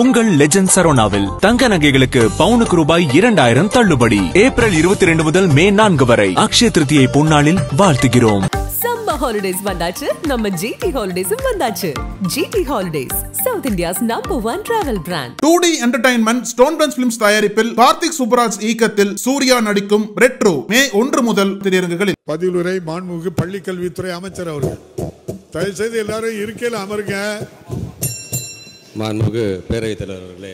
உங்கள் லெஜண்ட் சரோனாவில் தங்க நகைகளுக்கு பவுனுக்கு ரூபாய் 2000 தள்ளுபடி. ஏப்ரல் 22 முதல் மே 4 வரை அக்ஷய திருதியை பொன்னாளில் வாழ்த்துகிறோம். சம்மர் ஹாலிடேஸ் வந்தாச்சு, நம்ம ஜிடி ஹாலிடேஸும் வந்தாச்சு. GT holidays, south India's #1 travel brand. 2D entertainment stone bench films தயாரிப்பில் கார்த்திக் சுப்பராஜ் இயக்கத்தில் சூர்யா நடிக்கும் ரெட்ரோ மே 1 முதல் திரையரங்குகளில். பதிலுரை மாண்புமிகு பள்ளிக்கல்வித்துறை அமைச்சர் அவர்கள் தயவு செய்து எல்லாரும் இருக்கையில் அமருங்க. மாண்புமிகு பேரவைத் தலைவர் அவர்களே,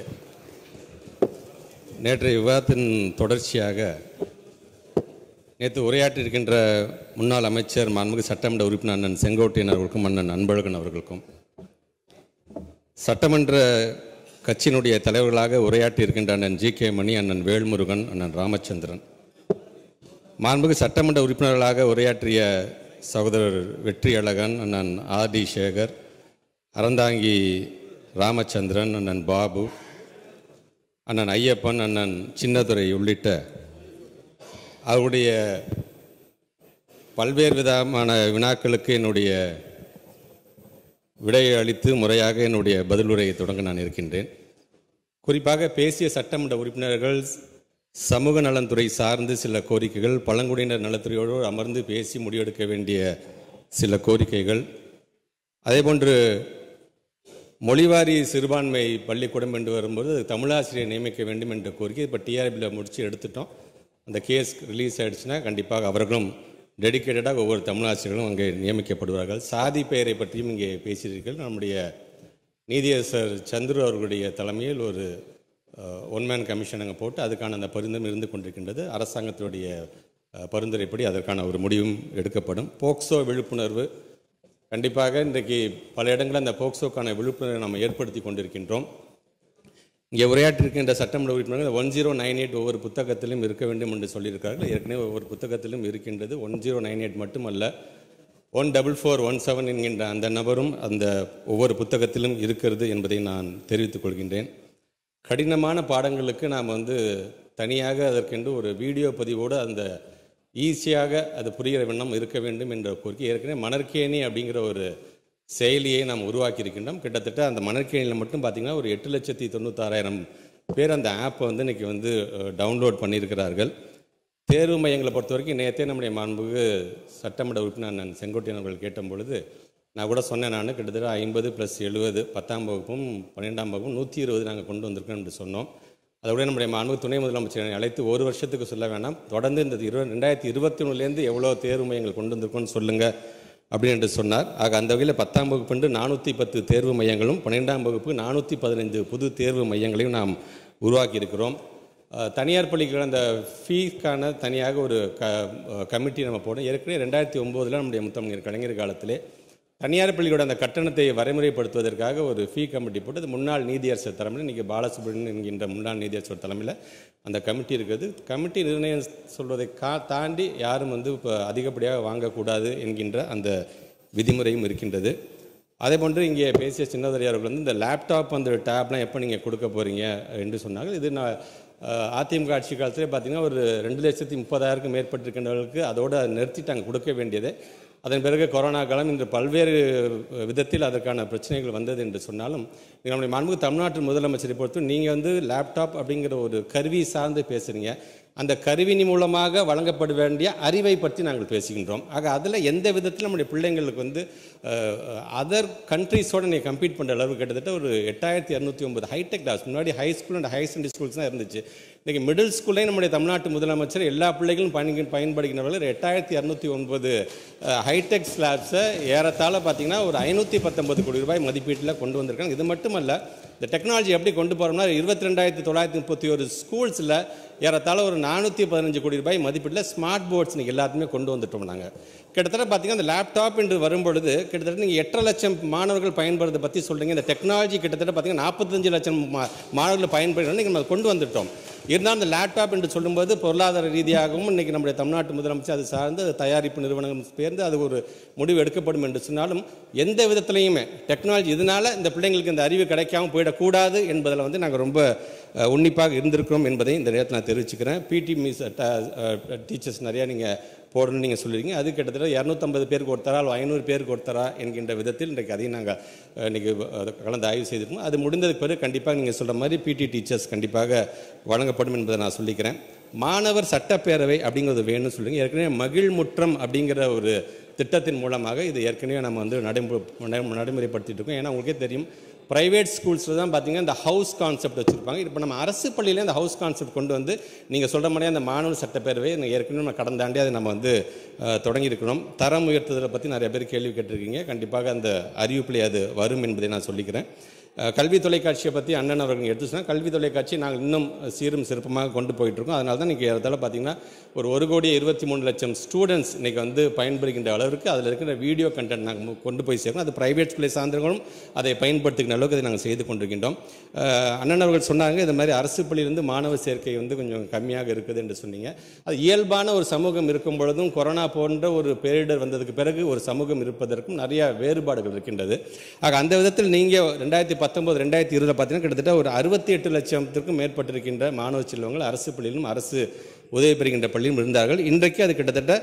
நேற்றைய விவாதத்தின் தொடர்ச்சியாக நேற்று உரையாற்றியிருக்கின்ற முன்னாள் அமைச்சர் மாண்புமிகு சட்டமன்ற உறுப்பினர் அண்ணன் செங்கோட்டையன் அவர்களுக்கும் அண்ணன் அன்பழகன் அவர்களுக்கும், சட்டமன்ற கட்சியினுடைய தலைவர்களாக உரையாற்றியிருக்கின்ற அண்ணன் ஜி.கே. மணி, அண்ணன் வேல்முருகன், அண்ணன் ராமச்சந்திரன், மாண்புமிகு சட்டமன்ற உறுப்பினர்களாக உரையாற்றிய சகோதரர் வெற்றி அழகன், அண்ணன் ஆர்.டி. சேகர், அறந்தாங்கி ராமச்சந்திரன், அண்ணன் பாபு, அண்ணன் ஐயப்பன், அண்ணன் சின்னதுரை உள்ளிட்ட அவருடைய பல்வேறு விதமான வினாக்களுக்கு என்னுடைய விடையை அளித்து முறையாக என்னுடைய பதிலுரையை தொடங்க நான் இருக்கின்றேன். குறிப்பாக பேசிய சட்டமன்ற உறுப்பினர்கள் சமூக நலத்துறை சார்ந்து சில கோரிக்கைகள், பழங்குடியினர் நலத்துறையோடு அமர்ந்து பேசி முடிவெடுக்க வேண்டிய சில கோரிக்கைகள், அதேபோன்று மொழிவாரி சிறுபான்மை பள்ளிக்கூடம் என்று வரும்போது தமிழாசிரியர் நியமிக்க வேண்டும் என்ற கோரிக்கை இப்போ டிஆர்பியில் முடித்து எடுத்துட்டோம். அந்த கேஸ் ரிலீஸ் ஆகிடுச்சுன்னா கண்டிப்பாக அவர்களும் டெடிக்கேட்டடாக ஒவ்வொரு தமிழாசிரியர்களும் அங்கே நியமிக்கப்படுவார்கள். சாதி பெயரை பற்றியும் இங்கே பேசியிருக்கீர்கள். நம்முடைய நீதியரசர் சந்துரு அவர்களுடைய தலைமையில் ஒரு ஒன்மேன் கமிஷன் அங்கே போட்டு அதுக்கான அந்த பரிந்துரை இருந்து கொண்டிருக்கின்றது. அரசாங்கத்தினுடைய பரிந்துரைப்படி அதற்கான ஒரு முடிவும் எடுக்கப்படும். போக்சோ விழிப்புணர்வு கண்டிப்பாக இன்றைக்கு பல இடங்களில் அந்த போக்சோக்கான விழிப்புணர்வை நாம் ஏற்படுத்தி கொண்டிருக்கின்றோம். இங்கே உரையாற்றிருக்கின்ற சட்டமன்ற உறுப்பினர்கள் 1098 ஒவ்வொரு புத்தகத்திலும் இருக்க வேண்டும் என்று சொல்லியிருக்கார்கள். ஏற்கனவே ஒவ்வொரு புத்தகத்திலும் இருக்கின்றது. 1098 மட்டுமல்ல, 14417 என்கின்ற அந்த நபரும் அந்த ஒவ்வொரு புத்தகத்திலும் இருக்கிறது என்பதை நான் தெரிவித்துக் கொள்கின்றேன். கடினமான பாடங்களுக்கு நாம் தனியாக அதற்கென்று ஒரு வீடியோ பதிவோடு அந்த ஈஸியாக அது புரிகிற வண்ணம் இருக்க வேண்டும் என்ற கோரிக்கை. ஏற்கனவே மணற்கேணி அப்படிங்கிற ஒரு செயலியை நாம் உருவாக்கி இருக்கின்றோம். கிட்டத்தட்ட அந்த மணற்கேணியில் மட்டும் பார்த்திங்கன்னா ஒரு 8,96,000 பேர் அந்த ஆப்பை இன்றைக்கி டவுன்லோட் பண்ணியிருக்கிறார்கள். தேர்வு மையங்களை பொறுத்த வரைக்கும் நேற்றே நம்முடைய மாண்புமிகு சட்டமன்ற உறுப்பினர் நான் செங்கோட்டையன் அவர்கள் கேட்ட பொழுது நான் கூட சொன்னேன், நான் கிட்டத்தட்ட 50 + 70 10ஆம் வகுப்பும் 12ஆம் வகுப்பும் 120 நாங்கள் கொண்டு வந்திருக்கோம் என்று சொன்னோம். அதோட நம்முடைய மாண்புமிகு துணை முதலமைச்சரை அழைத்து ஒரு வருஷத்துக்கு சொல்ல வேண்டாம், தொடர்ந்து இந்த 2021 எவ்வளோ தேர்வு மையங்கள் கொண்டு வந்திருக்கோன்னு சொல்லுங்கள் அப்படின்னு சொன்னார். ஆக அந்த வகையில் 10ஆம் வகுப்பு 410 தேர்வு மையங்களும் 12ஆம் வகுப்பு 415 புது தேர்வு மையங்களையும் நாம் உருவாக்கி இருக்கிறோம். தனியார் பள்ளிகள் அந்த ஃபீஸ்க்கான தனியாக ஒரு கமிட்டி நம்ம போடும். ஏற்கனவே 2009 நம்முடைய முத்தமிழர் கலைஞர் காலத்திலே தனியார் பள்ளியோட அந்த கட்டணத்தை வரைமுறைப்படுத்துவதற்காக ஒரு ஃபீ கமிட்டி போட்டு அது முன்னாள் நீதியரசர் தலைமையில் இன்றைக்கி பாலசுப்ரமணியன் என்கின்ற முன்னாள் நீதியரசர் தலைமையில் அந்த கமிட்டி இருக்குது. கமிட்டி நிர்ணயம் சொல்வதை தாண்டி யாரும் இப்போ அதிகப்படியாக வாங்கக்கூடாது என்கின்ற அந்த விதிமுறையும் இருக்கின்றது. அதே போன்று இங்கே பேசிய சின்னதுரை அவர்கள் இந்த லேப்டாப் அந்த டேப்லாம் எப்போ நீங்கள் கொடுக்க போகிறீங்க என்று சொன்னாங்க. இது நான் அதிமுக ஆட்சி காலத்திலே பார்த்திங்கன்னா ஒரு 2,30,000க்கும் மேற்பட்டிருக்கின்றவர்களுக்கு அதோடு நிறுத்திட்டாங்க கொடுக்க வேண்டியது. அதன் பிறகு கொரோனா காலம் இன்று பல்வேறு விதத்தில் அதற்கான பிரச்சனைகள் வந்தது என்று சொன்னாலும் நம்முடைய மாண்புமிகு தமிழ்நாட்டு முதலமைச்சரை பொறுத்து நீங்கள் லேப்டாப் அப்படிங்கிற ஒரு கருவி சார்ந்து பேசுகிறீங்க. அந்த கருவினி மூலமாக வழங்கப்பட வேண்டிய அறிவை பற்றி நாங்கள் பேசுகின்றோம். ஆக அதில் எந்த விதத்தில் நம்முடைய பிள்ளைங்களுக்கு அதர் கண்ட்ரீஸோடு நீங்கள் கம்பீட் பண்ணுற அளவு கிட்டத்தட்ட ஒரு 8209 ஹைடெக் லாஸ். முன்னாடி high school and higher secondary schools தான் இருந்துச்சு. இன்றைக்கி மிடில் ஸ்கூல்லையும் நம்முடைய தமிழ்நாட்டு முதலமைச்சர் எல்லா பிள்ளைகளும் பயன்படுகின்றவர்கள் 8209 ஹைடெக் ஸ்லாப்ஸை ஏறத்தாழ பார்த்திங்கன்னா ஒரு 519 கோடி ரூபாய் மதிப்பீட்டில் கொண்டு வந்திருக்காங்க. இது மட்டுமல்ல, இந்த டெக்னாலஜி எப்படி கொண்டு போகிறோம்னா 22,931 ஸ்கூல்ஸில் ஏறத்தாழ ஒரு 415 கோடி ரூபாய் மதிப்பீட்டில் ஸ்மார்ட் போர்ட்ஸ் இன்றைக்கி எல்லாத்துமே கொண்டு வந்துட்டோம். நாங்கள் கிட்டத்தட்ட பார்த்திங்கன்னா அந்த லேப்டாப் என்று வரும்பொழுது கிட்டத்தட்ட நீங்கள் 8 லட்சம் மாணவர்கள் பயன்படுறதை பற்றி சொல்கிறீங்க. இந்த டெக்னாலஜி கிட்டத்தட்ட பார்த்திங்கன்னா 45 லட்சம் மாணவர்கள் பயன்படுறோம் நீங்கள் நம்ம கொண்டு வந்துட்டோம். இருந்தாலும் அந்த லேப்டாப் என்று சொல்லும்போது பொருளாதார ரீதியாகவும் இன்றைக்கி நம்முடைய தமிழ்நாட்டு முதலமைச்சர் அது சார்ந்து தயாரிப்பு நிறுவனங்கள் சேர்ந்து அது ஒரு முடிவு எடுக்கப்படும் என்று சொன்னாலும் எந்த விதத்துலையுமே டெக்னாலஜி இதனால் இந்த பிள்ளைங்களுக்கு இந்த அறிவு கிடைக்காமல் போயிடக்கூடாது என்பதில் நாங்கள் ரொம்ப உன்னிப்பாக இருந்திருக்கிறோம் என்பதை இந்த நேரத்தில் நான் தெரிவிச்சுக்கிறேன். பிடி மிஸ் டீச்சர்ஸ் நிறையா நீங்கள் போடணும்னு நீங்கள் சொல்லியிருக்கீங்க. அது கிட்டத்தட்ட 250 பேருக்கு ஒருத்தரா 500 பேருக்கு ஒருத்தரா என்கின்ற விதத்தில் இன்றைக்கு அதையும் நாங்கள் இன்றைக்கி கலந்து ஆய்வு செய்திருக்கோம். அது முடிந்ததுக்கு பிறகு கண்டிப்பாக நீங்கள் சொல்கிற மாதிரி பிடி டீச்சர்ஸ் கண்டிப்பாக வழங்கப்படும் என்பதை நான் சொல்லிக்கிறேன். மாணவர் சட்டப்பேரவை அப்படிங்கிறது வேணும்னு சொல்லுங்கள். ஏற்கனவே மகிழ்முற்றம் அப்படிங்கிற ஒரு திட்டத்தின் மூலமாக இது ஏற்கனவே நம்ம வந்து நடைமுறைப்படுத்திட்டு இருக்கோம். ஏன்னா உங்களுக்கே தெரியும், ப்ரைவேட் ஸ்கூல்ஸில் தான் பார்த்தீங்கன்னா இந்த ஹவுஸ் கான்செப்ட் வச்சுருப்பாங்க. இப்போ நம்ம அரசு பள்ளியிலே இந்த ஹவுஸ் கான்செப்ட் கொண்டு வந்து நீங்கள் சொல்கிற மாதிரியே அந்த மாணவர் சட்டப்பேரவை ஏற்கனவே நம்ம கடந்த ஆண்டே அதை நம்ம வந்து தொடங்கியிருக்கணும். தரம் உயர்த்துதலை பற்றி நிறைய பேர் கேள்வி கேட்டிருக்கீங்க. கண்டிப்பாக அந்த அறிவிப்பிலே அது வரும் என்பதை நான் சொல்லிக்கிறேன். கல்வி தொலைக்காட்சியை பற்றி அண்ணன் அவர்கள் எடுத்து சொன்னால், கல்வி தொலைக்காட்சி நாங்கள் இன்னும் சீரும் சிறப்புமாக கொண்டு போயிட்டுருக்கோம். அதனால தான் இன்றைக்கி அதில் பார்த்தீங்கன்னா ஒரு 1,23,00,000 ஸ்டூடெண்ட்ஸ் இன்றைக்கி வந்து பயன்படுகின்ற அளவுக்கு அதில் இருக்கிற வீடியோ கண்டென்ட் நாங்கள் கொண்டு போய் சேர்க்கணும். அது ப்ரைவேட் ஸ்கூலை சார்ந்தவர்களும் அதை பயன்படுத்துகிற அளவுக்கு அதை நாங்கள் செய்து கொண்டிருக்கின்றோம். அண்ணன் அவர்கள் சொன்னாங்க, இந்த மாதிரி அரசு பள்ளியிலிருந்து மாணவர் சேர்க்கை வந்து கொஞ்சம் கம்மியாக இருக்குது என்று சொன்னீங்க. அது இயல்பான ஒரு சமூகம் இருக்கும் பொழுதும் கொரோனா போன்ற ஒரு பேரிடர் வந்ததுக்கு பிறகு ஒரு சமூகம் இருப்பதற்கும் நிறைய வேறுபாடுகள் இருக்கின்றது. ஆக அந்த விதத்தில் நீங்கள் 2019-2020 பார்த்தீங்கன்னா கிட்டத்தட்ட ஒரு 68 லட்சத்திற்கும் மேற்பட்டிருக்கின்ற மாணவ செல்வங்கள் அரசு பள்ளியிலும் அரசு உதவி பெறுகின்ற பள்ளியும் இருந்தார்கள். இன்றைக்கு அது கிட்டத்தட்ட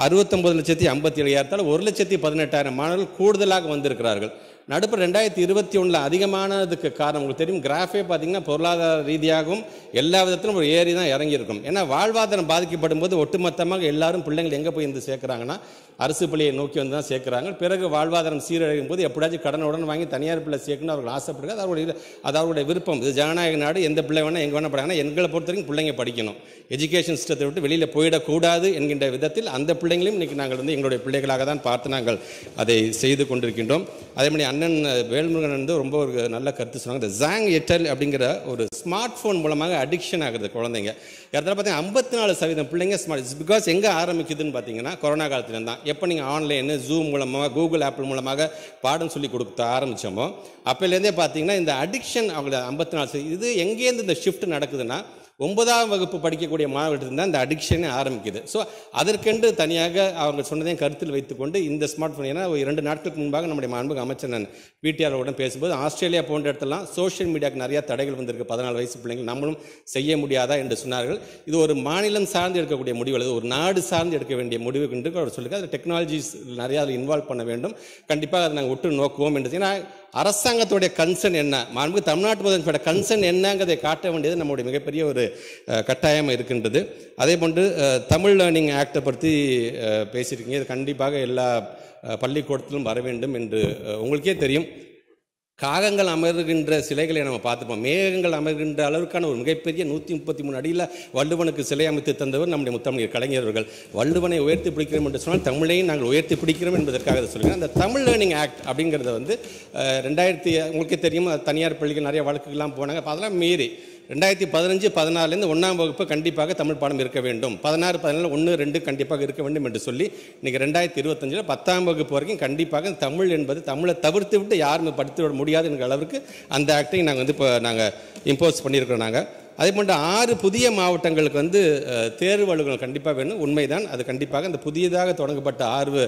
69,57,000 1,18,000 மாணவர்கள் கூடுதலாக வந்திருக்கிறார்கள். நடுப்புற 2021 அதிகமானதுக்கு காரணம் உங்களுக்கு தெரியும். கிராஃபே பார்த்தீங்கன்னா பொருளாதார ரீதியாகவும் எல்லா விதத்திலும் ஒரு ஏறி தான் இறங்கியிருக்கும். ஏன்னா வாழ்வாதாரம் பாதிக்கப்படும் போது ஒட்டுமொத்தமாக எல்லாரும் பிள்ளைங்கள் எங்கே போய் இருந்து சேர்க்குறாங்கன்னா அரசு பள்ளியை நோக்கி வந்து தான் சேர்க்குறாங்க. பிறகு வாழ்வாதாரம் சீரழியும் போது எப்படியாச்சும் கடனுடன் வாங்கி தனியார் பிள்ளை சேர்க்கணும் அவர்கள் ஆசைப்படுறாங்க. அது அவருடைய விருப்பம். இது ஜனநாயக நாடு. எந்த பிள்ளை வேணால் எங்கே வேணால் படிக்கிறாங்கன்னா எங்களை பொறுத்த வரைக்கும் பிள்ளைங்க படிக்கணும், எஜுகேஷன் சிஸ்டத்தை விட்டு வெளியில் போயிடக்கூடாது என்கின்ற விதத்தில் அந்த பிள்ளைங்களையும் இன்றைக்கி நாங்கள் வந்து எங்களுடைய பிள்ளைகளாக தான் பார்த்து நாங்கள் அதை செய்து கொண்டிருக்கின்றோம். அதே மாதிரி அண்ணன் வேல்முருகன் வந்து ரொம்ப ஒரு நல்ல கருத்து சொன்னாங்க. இந்த ஜாங் எட்டல் அப்படிங்கிற ஒரு ஸ்மார்ட் ஃபோன் மூலமாக அடிக்ஷன் ஆகுது குழந்தைங்க. இடத்துல பார்த்தீங்கன்னா 54% பிள்ளைங்க ஸ்மார்ட். பிகாஸ் எங்கே ஆரம்பிக்குதுன்னு பார்த்தீங்கன்னா கொரோனா காலத்துல தான். எப்போ நீங்கள் ஆன்லைனு ஜூம் மூலமாக கூகுள் ஆப்பிள் மூலமாக பாடம் சொல்லி கொடுக்க ஆரம்பித்தோமோ அப்போலேருந்தே பார்த்தீங்கன்னா இந்த அடிக்ஷன் அவங்கள 54%. இது எங்கேருந்து இந்த ஷிஃப்ட் நடக்குதுன்னா 9ஆம் வகுப்பு படிக்கக்கூடிய மாணவர்கள் தான் இந்த அடிக்ஷனே ஆரம்பிக்குது. ஸோ அதற்கென்று தனியாக அவங்க சொன்னதையும் கருத்தில் வைத்துக்கொண்டு இந்த ஸ்மார்ட் ஃபோன், ஏன்னா 2 நாட்களுக்கு முன்பாக நம்முடைய மாண்புமிகு அமைச்சர் நான் பிடிஆரோட பேசும்போது ஆஸ்திரேலியா போன்ற இடத்துலாம் சோஷியல் மீடியாவுக்கு நிறையா தடைகள் வந்திருக்கு. 14 வயசு பிள்ளைங்கள் நம்மளும் செய்ய முடியாதா என்று சொன்னார்கள். இது ஒரு மாநிலம் சார்ந்து எடுக்கக்கூடிய முடிவு அல்லது ஒரு நாடு சார்ந்து எடுக்க வேண்டிய முடிவு என்று அவர் சொல்லியிருக்காரு. அது டெக்னாலஜிஸ் நிறையா அதில் இன்வால்வ் பண்ண வேண்டும். கண்டிப்பாக அதை நாங்கள் உற்று நோக்குவோம் என்று. ஏன்னா அரசாங்கத்துடைய கன்சர்ன் என்ன, மாண்புமிகு தமிழ்நாட்டு முதலமைச்சரோட கன்சர்ன் என்னங்கிறதை காட்ட வேண்டியது நம்முடைய மிகப்பெரிய ஒரு கட்டாயமாக இருக்கின்றது. அதே போன்று தமிழ் லேர்னிங் ஆக்டை பற்றி பேசியிருக்கீங்க. இது கண்டிப்பாக எல்லா பள்ளிக்கூடத்திலும் வர வேண்டும் என்று உங்களுக்கே தெரியும். காகங்கள் அமர்கின்ற சிலைகளை நம்ம பார்த்துப்போம். மேகங்கள் அமர்கின்ற அளவுக்கான ஒரு மிகப்பெரிய 133 அடியில் வள்ளுவனுக்கு சிலை அமைத்து தந்தவர் நம்முடைய முத்தமிழ் கலைஞர்கள். வள்ளுவனை உயர்த்தி பிடிக்கிறோம் என்று சொன்னால் தமிழையும் நாங்கள் உயர்த்தி பிடிக்கிறோம் என்பதற்காக அதை சொல்லுங்கள். அந்த தமிழ் லேர்னிங் ஆக்ட் அப்படிங்கிறத வந்து 2000 உங்களுக்கே தெரியும், தனியார் பள்ளிகள் நிறைய வழக்குகள்லாம் போனாங்க. அதெல்லாம் மீறி 2015-14 1ஆம் வகுப்பு கண்டிப்பாக தமிழ் பாடம் இருக்க வேண்டும், 16-17 1, 2 கண்டிப்பாக இருக்க வேண்டும் என்று சொல்லி இன்றைக்கி 2025 10ஆம் வகுப்பு வரைக்கும் கண்டிப்பாக தமிழ் என்பது தமிழை தவிர்த்து விட்டு யாருமே படித்து விட முடியாது என்கிற அளவுக்கு அந்த ஆக்டை நாங்கள் வந்து இப்போ நாங்கள் இம்போஸ் பண்ணியிருக்கிறோம். நாங்கள் அதே போன்று 6 புதிய மாவட்டங்களுக்கு வந்து தேர்வு அலுவலகம் கண்டிப்பாக வேணும். உண்மைதான். அது கண்டிப்பாக இந்த புதியதாக தொடங்கப்பட்ட 6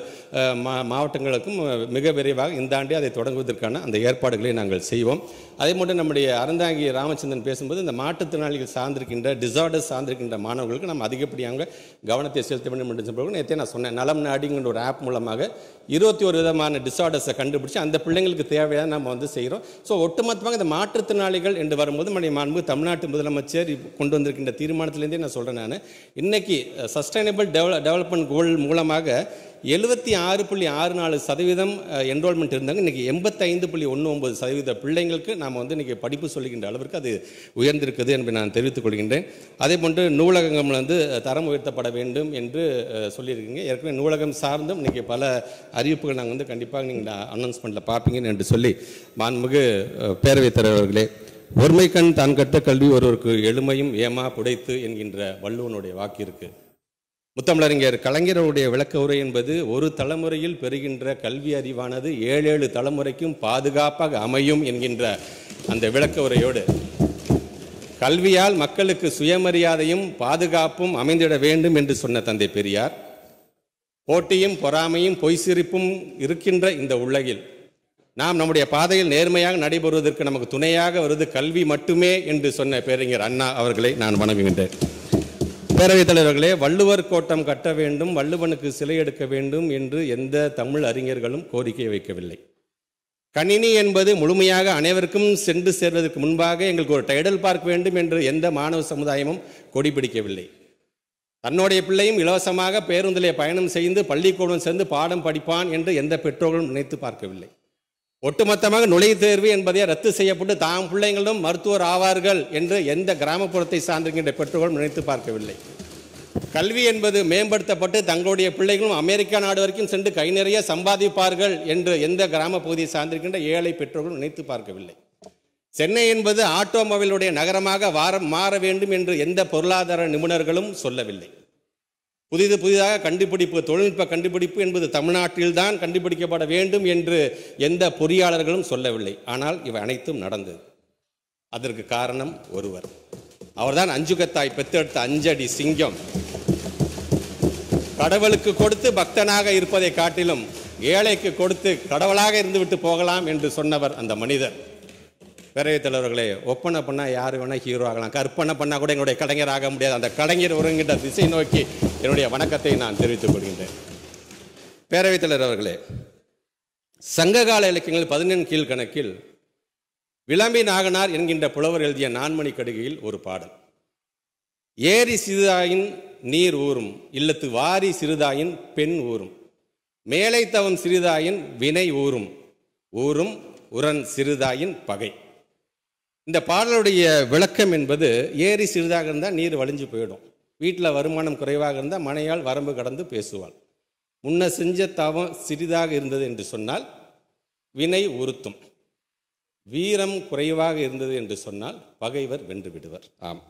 மாவட்டங்களுக்கும் மிக விரைவாக இந்த ஆண்டே அதை தொடங்குவதற்கான அந்த ஏற்பாடுகளை நாங்கள் செய்வோம். அதே போன்று நம்முடைய அறந்தாங்கி ராமச்சந்திரன் பேசும்போது இந்த மாற்றுத்திறனாளிகள் சார்ந்திருக்கின்ற டிசார்டர்ஸ் சார்ந்திருக்கின்ற மாணவர்களுக்கு நம்ம அதிகப்படியாக கவனத்தை செலுத்த வேண்டும் என்று சொல்லுவோம். நேற்றே நான் சொன்னேன், நலம் நாடிங்கிற ஒரு ஆப் மூலமாக 21 விதமான டிசார்டர்ஸை கண்டுபிடிச்சி அந்த பிள்ளைங்களுக்கு தேவையான நம்ம வந்து செய்கிறோம். ஸோ ஒட்டுமொத்தமாக இந்த மாற்றுத்திறனாளிகள் என்று வரும்போது நம்முடைய மாண்புமிகு தமிழ்நாட்டு முதலமைச்சர் கொண்டு வந்திருக்கின்ற தீர்மானத்திலேருந்தே நான் சொல்கிறேன். நான் இன்னைக்கு சஸ்டைனபிள் டெவலப்மெண்ட் கோல் மூலமாக 76.64% என்ரோல்மெண்ட் இருந்தாங்க. இன்றைக்கி 85.19% பிள்ளைங்களுக்கு நாம் வந்து இன்றைக்கி படிப்பு சொல்லுகின்ற அளவிற்கு அது உயர்ந்திருக்குது என்று நான் தெரிவித்துக் கொள்கின்றேன். அதே போன்று நூலகங்கள் வந்து தரம் உயர்த்தப்பட வேண்டும் என்று சொல்லியிருக்கீங்க. ஏற்கனவே நூலகம் சார்ந்தும் இன்றைக்கி பல அறிவிப்புகள் நாங்கள் வந்து கண்டிப்பாக நீங்கள் அனௌன்ஸ்மெண்ட்டில் பார்ப்பீங்கன்னு என்று சொல்லி மாண்புமிகு பேரவைத் தலைவர்களே, ஒருமை கண் தான் கட்ட கல்வி ஒருவருக்கு எளிமையும் ஏமா புடைத்து என்கின்ற வள்ளுவனுடைய வாக்கு இருக்குது. முத்தமிழறிஞர் கலைஞருடைய விளக்க உரை என்பது ஒரு தலைமுறையில் பெறுகின்ற கல்வி அறிவானது 7 தலைமுறைக்கும் பாதுகாப்பாக அமையும் என்கின்ற அந்த விளக்க உரையோடு கல்வியால் மக்களுக்கு சுயமரியாதையும் பாதுகாப்பும் அமைந்திட வேண்டும் என்று சொன்ன தந்தை பெரியார், போட்டியும் பொறாமையும் பொய் சிரிப்பும் இருக்கின்ற இந்த உலகில் நாம் நம்முடைய பாதையில் நேர்மையாக நடைபெறுவதற்கு நமக்கு துணையாக வருவது கல்வி மட்டுமே என்று சொன்ன பேரறிஞர் அண்ணா அவர்களை நான் வணங்குகின்றேன். பேரவைத் தலைவர்களே, வள்ளுவர் கோட்டம் கட்ட வேண்டும், வள்ளுவனுக்கு சிலை எடுக்க வேண்டும் என்று எந்த தமிழ் அறிஞர்களும் கோரிக்கை வைக்கவில்லை. கணினி என்பது முழுமையாக அனைவருக்கும் சென்று சேர்வதற்கு முன்பாக எங்களுக்கு ஒரு டைடல் பார்க் வேண்டும் என்று எந்த மாணவ சமுதாயமும் கொடி பிடிக்கவில்லை. தன்னுடைய பிள்ளையும் இலவசமாக பேருந்திலே பயணம் செய்து பள்ளிக்கூடம் சேர்ந்து பாடம் படிப்பான் என்று எந்த பெற்றோர்களும் நினைத்து பார்க்கவில்லை. ஒட்டுமொத்தமாக நுழைவுத் தேர்வு என்பதை ரத்து செய்யப்பட்டு தாம் பிள்ளைகளும் மருத்துவர் ஆவார்கள் என்று எந்த கிராமப்புறத்தை சார்ந்திருக்கின்ற பெற்றோர்களும் நினைத்து பார்க்கவில்லை. கல்வி என்பது மேம்படுத்தப்பட்டு தங்களுடைய பிள்ளைகளும் அமெரிக்கா நாடு வரைக்கும் சென்று கை நிறைய சம்பாதிப்பார்கள் என்று எந்த கிராம பகுதியை சார்ந்திருக்கின்ற ஏழை பெற்றோர்களும் நினைத்து பார்க்கவில்லை. சென்னை என்பது ஆட்டோமொபைலுடைய நகரமாக மாற வேண்டும் என்று எந்த பொருளாதார நிபுணர்களும் சொல்லவில்லை. புதிதாக கண்டுபிடிப்பு, தொழில்நுட்ப கண்டுபிடிப்பு என்பது தமிழ்நாட்டில்தான் கண்டுபிடிக்கப்பட வேண்டும் என்று எந்த பொறியாளர்களும் சொல்லவில்லை. ஆனால் இவை அனைத்தும் நடந்தது. அதற்கு காரணம் ஒருவர். அவர்தான் அஞ்சுகத்தாய் பெத்தெடுத்த 5 அடி சிங்கம். கடவுளுக்கு கொடுத்து பக்தனாக இருப்பதை காட்டிலும் ஏழைக்கு கொடுத்து கடவுளாக இருந்துவிட்டு போகலாம் என்று சொன்னவர் அந்த மனிதர். பேரவைத் தலைவர்களே, ஒப்பனை பண்ணால் யார் வேணால் ஹீரோ ஆகலாம், கற்பனை பண்ணால் கூட எங்களுடைய கலைஞர் ஆக முடியாது. அந்த கலைஞர் ஒருங்கிட்ட திசை நோக்கி என்னுடைய வணக்கத்தை நான் தெரிவித்துக் கொள்கின்றேன். பேரவைத் தலைவர்களே, சங்ககால இலக்கியங்கள் 14 கீழ்கணக்கில் விளம்பி நாகனார் என்கின்ற புலவர் எழுதிய நான்மணி கடிகையில் ஒரு பாடல். ஏரி சிறிதாயின் நீர் ஊறும், இல்லத்து வாரி சிறிதாயின் பெண் ஊறும், மேலை தவம் சிறிதாயின் வினை ஊறும், ஊறும் உரன் சிறிதாயின் பகை. இந்த பாடலுடைய விளக்கம் என்பது, ஏரி சிறிதாக இருந்தால் நீர் வழிஞ்சு போயிடும், வீட்டில் வருமானம் குறைவாக இருந்தால் மனையால் வரம்பு கடந்து பேசுவாள், முன்ன செஞ்ச தவம் சிறிதாக இருந்தது என்று சொன்னால் வினை உறுத்தும், வீரம் குறைவாக இருந்தது என்று சொன்னால் பகைவர் வென்று விடுவர். ஆம்,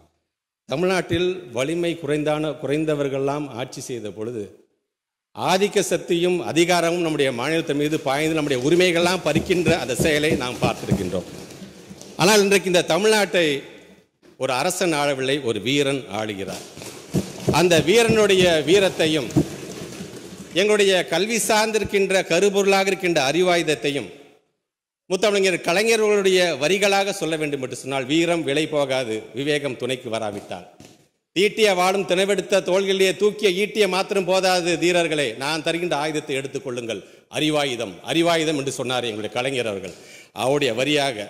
தமிழ்நாட்டில் வலிமை குறைந்தவர்களெல்லாம் ஆட்சி செய்த பொழுது ஆதிக்க சக்தியும் அதிகாரமும் நம்முடைய மாநிலத்தின் மீது பாய்ந்து நம்முடைய உரிமைகள்லாம் பறிக்கின்ற அந்த செயலை நாம் பார்த்திருக்கின்றோம். ஆனால் இன்றைக்கு இந்த தமிழ்நாட்டை ஒரு அரசன் ஆளவில்லை, ஒரு வீரன் ஆளுகிறார். அந்த வீரனுடைய வீரத்தையும் எங்களுடைய கல்வி சார்ந்திருக்கின்ற கருப்பொருளாக இருக்கின்ற அறிவாயுதத்தையும் முத்தமிழர் கலைஞர்களுடைய வரிகளாக சொல்ல வேண்டும் என்று சொன்னால், வீரம் விலை போகாது விவேகம் துணைக்கு வராவிட்டால், தீட்டிய வாழும் திணைவெடுத்த தோள்களிலே தூக்கிய ஈட்டிய மாத்திரம் போதாது தீரர்களே, நான் தருகின்ற ஆயுதத்தை எடுத்துக்கொள்ளுங்கள், அறிவாயுதம் அறிவாயுதம் என்று சொன்னார் எங்களுடைய கலைஞர் அவர்கள். அவருடைய வரியாக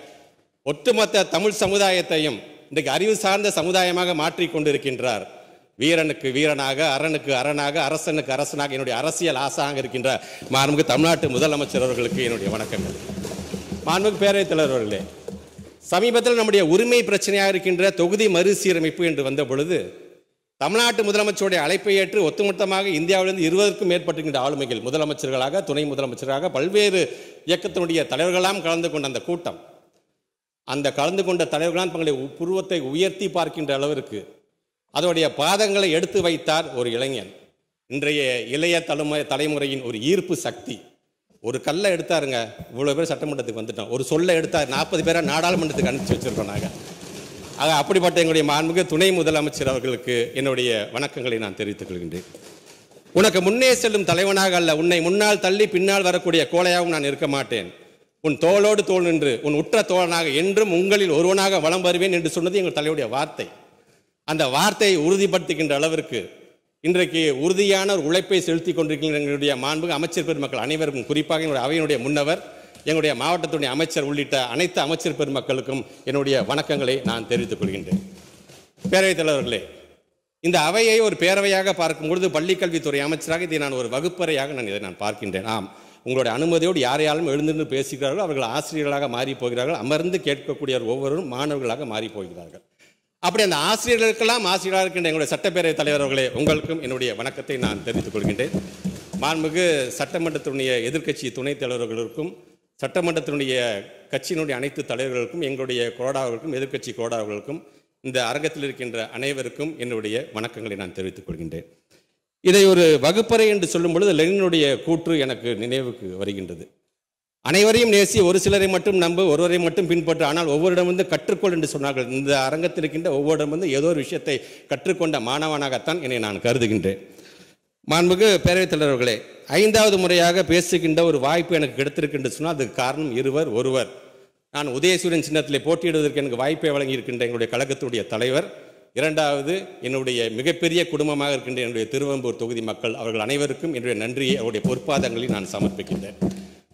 ஒட்டுமொத்த தமிழ் சமுதாயத்தையும் இன்றைக்கு அறிவு சார்ந்த சமுதாயமாக மாற்றிக்கொண்டிருக்கின்றார். வீரனுக்கு வீரனாக, அரணுக்கு அரணாக, அரசனுக்கு அரசனாக என்னுடைய அரசியல் ஆசாக இருக்கின்ற மாண்புமிகு தமிழ்நாட்டு முதலமைச்சர் அவர்களுக்கு என்னுடைய வணக்கங்கள். மாண்புமிகு பேரவைத் தலைவர்களே, சமீபத்தில் நம்முடைய உரிமை பிரச்சனையாக இருக்கின்ற தொகுதி மறுசீரமைப்பு என்று வந்த பொழுது தமிழ்நாட்டு முதலமைச்சருடைய அழைப்பை ஏற்று ஒட்டுமொத்தமாக இந்தியாவிலிருந்து 20க்கும் மேற்பட்டிருக்கின்ற ஆளுமைகள் முதலமைச்சர்களாக, துணை முதலமைச்சராக, பல்வேறு இயக்கத்தினுடைய தலைவர்களாம் கலந்து கொண்ட அந்த கூட்டம், அந்த கலந்து கொண்ட தலைவர்களாம் தங்களுடைய புருவத்தை உயர்த்தி பார்க்கின்ற அளவிற்கு அதனுடைய பாதங்களை எடுத்து வைத்தார் ஒரு இளைஞன். இன்றைய இளைய தலைமுறையின் ஒரு ஈர்ப்பு சக்தி. ஒரு கல்லை எடுத்தாருங்க, இவ்வளோ பேர் சட்டமன்றத்துக்கு வந்துட்டோம். ஒரு சொல்லை எடுத்தார், 40 பேரை நாடாளுமன்றத்துக்கு அனுப்பிச்சு வச்சிருக்கோம் நாங்கள். ஆக அப்படிப்பட்ட எங்களுடைய மாண்புமிகு துணை முதலமைச்சர் அவர்களுக்கு என்னுடைய வணக்கங்களை நான் தெரிவித்துக் கொள்கின்றேன். உனக்கு முன்னே செல்லும் தலைவனாக அல்ல, உன்னை முன்னால் தள்ளி பின்னால் வரக்கூடிய கோழையாகவும் நான் இருக்க மாட்டேன். உன் தோளோடு தோள் நின்று உன் உற்ற தோழனாக என்றும் உங்களில் ஒருவனாக வலம் வருவேன் என்று சொன்னது எங்கள் தலைவருடைய வார்த்தை. அந்த வார்த்தையை உறுதிப்படுத்துகின்ற அளவிற்கு இன்றைக்கு உறுதியான ஒரு உழைப்பை செலுத்தி கொண்டிருக்கின்ற எங்களுடைய மாண்புமிகு அமைச்சர் பெருமக்கள் அனைவருக்கும், குறிப்பாக என்னுடைய அவையினுடைய முன்னவர், எங்களுடைய மாவட்டத்துடைய அமைச்சர் உள்ளிட்ட அனைத்து அமைச்சர் பெருமக்களுக்கும் என்னுடைய வணக்கங்களை நான் தெரிவித்துக் கொள்கின்றேன். பேரவைத் தலைவர்களே, இந்த அவையை ஒரு பேரவையாக பார்க்கும்பொழுது பள்ளிக்கல்வித்துறை அமைச்சராக இதை நான் ஒரு வகுப்பறையாக இதை நான் பார்க்கின்றேன். ஆம், உங்களுடைய அனுமதியோடு யாரையாலும் எழுந்து பேசுகிறார்களோ அவர்கள் ஆசிரியர்களாக மாறி போகிறார்கள், அமர்ந்து கேட்கக்கூடிய ஒவ்வொருவரும் மாணவர்களாக மாறி போகிறார்கள். அப்படி அந்த ஆசிரியர்களுக்கெல்லாம் ஆசிரியராக இருக்கின்ற எங்களுடைய சட்டப்பேரவை தலைவர்களே, உங்களுக்கும் என்னுடைய வணக்கத்தை நான் தெரிவித்துக் கொள்கின்றேன். மாண்புமிகு சட்டமன்றத்தினுடைய எதிர்க்கட்சி துணைத் தலைவர்களுக்கும், சட்டமன்றத்தினுடைய கட்சியினுடைய அனைத்து தலைவர்களுக்கும், எங்களுடைய கொறடாவர்களுக்கும், எதிர்க்கட்சி கொறடாவர்களுக்கும், இந்த அரங்கத்தில் இருக்கின்ற அனைவருக்கும் என்னுடைய வணக்கங்களை நான் தெரிவித்துக் கொள்கின்றேன். இதை ஒரு வகுப்பறை என்று சொல்லும் பொழுது லெனினுடைய கூற்று எனக்கு நினைவுக்கு வருகின்றது. அனைவரையும் நேசி, ஒரு சிலரை மட்டும் நம்ப, ஒருவரை மட்டும் பின்பற்று, ஆனால் ஒவ்வொருடம் வந்து கற்றுக்கொள் என்று சொன்னார்கள். இந்த அரங்கத்தில் இருக்கின்ற ஒவ்வொருடம் வந்து ஏதோ ஒரு விஷயத்தை கற்றுக்கொண்ட மாணவனாகத்தான் என்னை நான் கருதுகின்றேன். மாண்புமிகு பேரவைத் தலைவர்களே, 5வது முறையாக பேசுகின்ற ஒரு வாய்ப்பு எனக்கு கிடைத்திருக்கின்ற சொன்னால் அதுக்கு காரணம் ஒருவர். நான் உதயசூரியன் சின்னத்திலே போட்டியிடுவதற்கு எனக்கு வாய்ப்பை வழங்கியிருக்கின்ற எங்களுடைய கழகத்துடைய தலைவர், இரண்டாவது, என்னுடைய மிகப்பெரிய குடும்பமாக இருக்கின்ற என்னுடைய திருவெம்பூர் தொகுதி மக்கள், அவர்கள் அனைவருக்கும் என்னுடைய நன்றியை அவருடைய பொற்பாதங்களில் நான் சமர்ப்பிக்கின்றேன்.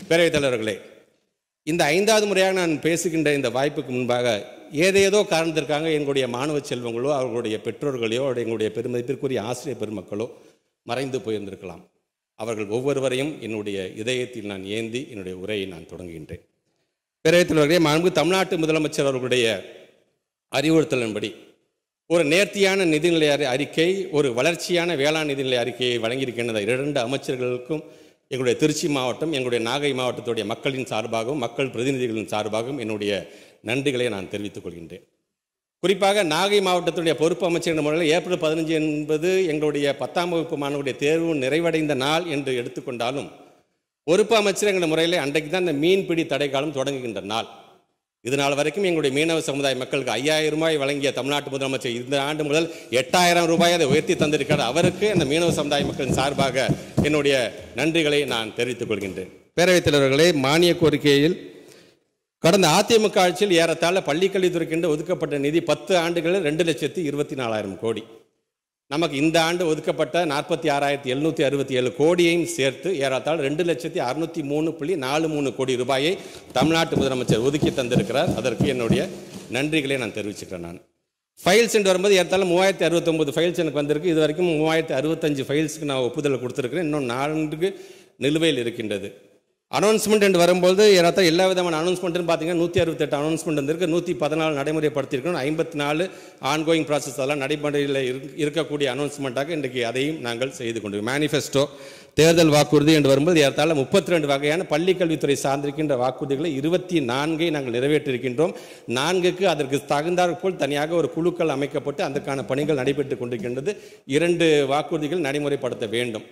பேரவைத் தலைவர்களே, இந்த 5வது முறையாக நான் பேசுகின்ற இந்த வாய்ப்புக்கு முன்பாக ஏதேதோ காரணத்திற்காக எங்களுடைய மாணவ செல்வங்களோ அவர்களுடைய பெற்றோர்களையோ எங்களுடைய பெருமதிப்பிற்குரிய ஆசிரியர் பெருமக்களோ மறைந்து போயிருந்திருக்கலாம். அவர்கள் ஒவ்வொருவரையும் என்னுடைய இதயத்தில் நான் ஏந்தி என்னுடைய உரையை நான் தொடங்குகின்றேன். பேரவைத் தலைவர்களே, மாண்பு தமிழ்நாட்டு முதலமைச்சர் அவர்களுடைய அறிவுறுத்தலின்படி ஒரு நேர்த்தியான நிதிநிலை அறிக்கை, ஒரு வளர்ச்சியான வேளாண் நிதிநிலை அறிக்கையை வழங்கியிருக்கின்ற 2 அமைச்சர்களுக்கும் எங்களுடைய திருச்சி மாவட்டம், எங்களுடைய நாகை மாவட்டத்துடைய மக்களின் சார்பாகவும் மக்கள் பிரதிநிதிகளின் சார்பாகவும் என்னுடைய நன்றிகளை நான் தெரிவித்துக் கொள்கின்றேன். குறிப்பாக நாகை மாவட்டத்துடைய பொறுப்பு அமைச்சர் என்ற முறையில் ஏப்ரல் 15 என்பது எங்களுடைய 10ஆம் வகுப்பு மாணவருடைய தேர்வு நிறைவடைந்த நாள் என்று எடுத்துக்கொண்டாலும், பொறுப்பு அமைச்சர் என்ற முறையில் அன்றைக்கு தான் இந்த மீன்பிடி தடை காலம் தொடங்குகின்ற நாள். இதனால் வரைக்கும் எங்களுடைய மீனவ சமுதாய மக்களுக்கு 5000 ரூபாய் வழங்கிய தமிழ்நாட்டு முதலமைச்சர் இந்த ஆண்டு முதல் 8000 ரூபாய் அதை உயர்த்தி தந்திருக்கிறார். அவருக்கு அந்த மீனவ சமுதாய மக்களின் சார்பாக என்னுடைய நன்றிகளை நான் தெரிவித்துக் கொள்கின்றேன். பேரவைத் தலைவர்களே, மானிய கோரிக்கையில் கடந்த அதிமுக ஆட்சியில் ஏறத்தாழ பள்ளிக்கல்வித்துறைக்கென்று ஒதுக்கப்பட்ட நிதி 10 ஆண்டுகளில் 2,24,000 கோடி. நமக்கு இந்த ஆண்டு ஒதுக்கப்பட்ட 46,767 கோடியையும் சேர்த்து ஏறத்தாழ 2,603,43 கோடி ரூபாயை தமிழ்நாட்டு முதலமைச்சர் ஒதுக்கி தந்திருக்கிறார். அதற்கு என்னுடைய நன்றிகளை நான் தெரிவிச்சுக்கிறேன். நான் ஃபைல்ஸ் என்று வரும்போது ஏறத்தாழ 3069 ஃபைல்ஸ் எனக்கு வந்திருக்கு. இது வரைக்கும் 3065 ஃபைல்ஸுக்கு நான் ஒப்புதல் கொடுத்துருக்கிறேன். இன்னும் 4 நிலுவையில் இருக்கின்றது. அனௌன்ஸ்மெண்ட் என்று வரும்போது ஏறத்தாழ எல்லா விதமான அனௌன்ஸ்மெண்ட்னு பார்த்தீங்கன்னா 168 அனௌன்ஸ்மெண்ட் வந்திருக்கு, 114 நடைமுறைப்படுத்தியிருக்கணும், 54 ஆன்கோயிங் ப்ராசஸ் அதெல்லாம் நடைமுறையில் இருக்கக்கூடிய அனௌன்ஸ்மெண்ட்டாக இன்றைக்கு அதையும் நாங்கள் செய்து கொண்டிருக்கோம். மேனிஃபெஸ்டோ, தேர்தல் வாக்குறுதி என்று வரும்போது ஏறத்தாழ 32 வகையான பள்ளிக்கல்வித்துறை சார்ந்திருக்கின்ற வாக்குறுதிகளை 24 நாங்கள் நிறைவேற்றியிருக்கின்றோம். 4க்கு அதற்கு தகுந்தாற் போல் தனியாக ஒரு குழுக்கள் அமைக்கப்பட்டு அதற்கான பணிகள் நடைபெற்றுக் கொண்டிருக்கின்றது. 2 வாக்குறுதிகள் நடைமுறைப்படுத்த வேண்டும்.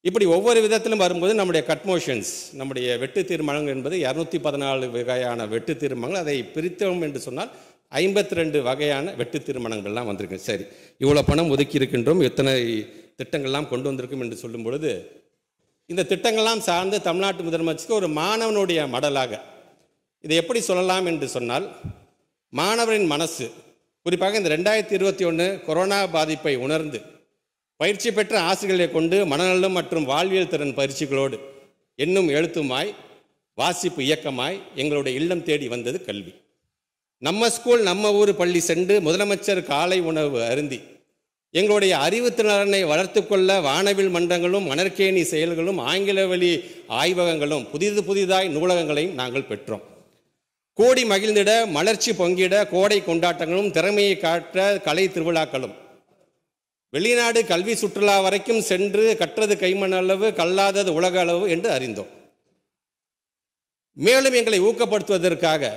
இப்படி ஒவ்வொரு விதத்திலும் வரும்போது நம்முடைய கட்மோஷன்ஸ், நம்முடைய வெட்டு தீர்மானங்கள் என்பது 214 வகையான வெட்டு தீர்மானங்கள். அதை பிரித்தோம் என்று சொன்னால் 52 வகையான வெட்டு தீர்மானங்கள்லாம் வந்திருக்கு. சரி, இவ்வளோ பணம் ஒதுக்கி இருக்கின்றோம், எத்தனை திட்டங்கள்லாம் கொண்டு வந்திருக்கும் என்று சொல்லும் பொழுது, இந்த திட்டங்கள்லாம் சார்ந்து தமிழ்நாட்டு முதலமைச்சருக்கு ஒரு மாணவனுடைய மடலாக இதை எப்படி சொல்லலாம் என்று சொன்னால், மாணவரின் மனசு, குறிப்பாக இந்த 2021 கொரோனா பாதிப்பை உணர்ந்து பயிற்சி பெற்ற ஆசிரியர்களை கொண்டு மனநலம் மற்றும் வாழ்வியல் திறன் பயிற்சிகளோடு எண்ணும் எழுத்துமாய் வாசிப்பு இயக்கமாய் எங்களுடைய இல்லம் தேடி வந்தது கல்வி. நம்ம ஸ்கூல் நம்ம ஊர் பள்ளி சென்று முதலமைச்சர் காலை உணவு அருந்தி எங்களுடைய அறிவுத்திறனை வளர்த்து கொள்ள வானவில் மன்றங்களும் மணற்கேணி செயல்களும் ஆங்கில வழி ஆய்வகங்களும் புதிதாய் நூலகங்களையும் நாங்கள் பெற்றோம். கோடி மகிழ்ந்திட மலர்ச்சி பொங்கிட கோடை கொண்டாட்டங்களும் திறமையை காட்ட கலை திருவிழாக்களும் வெளிநாடு கல்வி சுற்றுலா வரைக்கும் சென்று கற்றது கைமண் அளவு கல்லாதது உலக அளவு என்று அறிந்தோம். மேலும் எங்களை ஊக்கப்படுத்துவதற்காக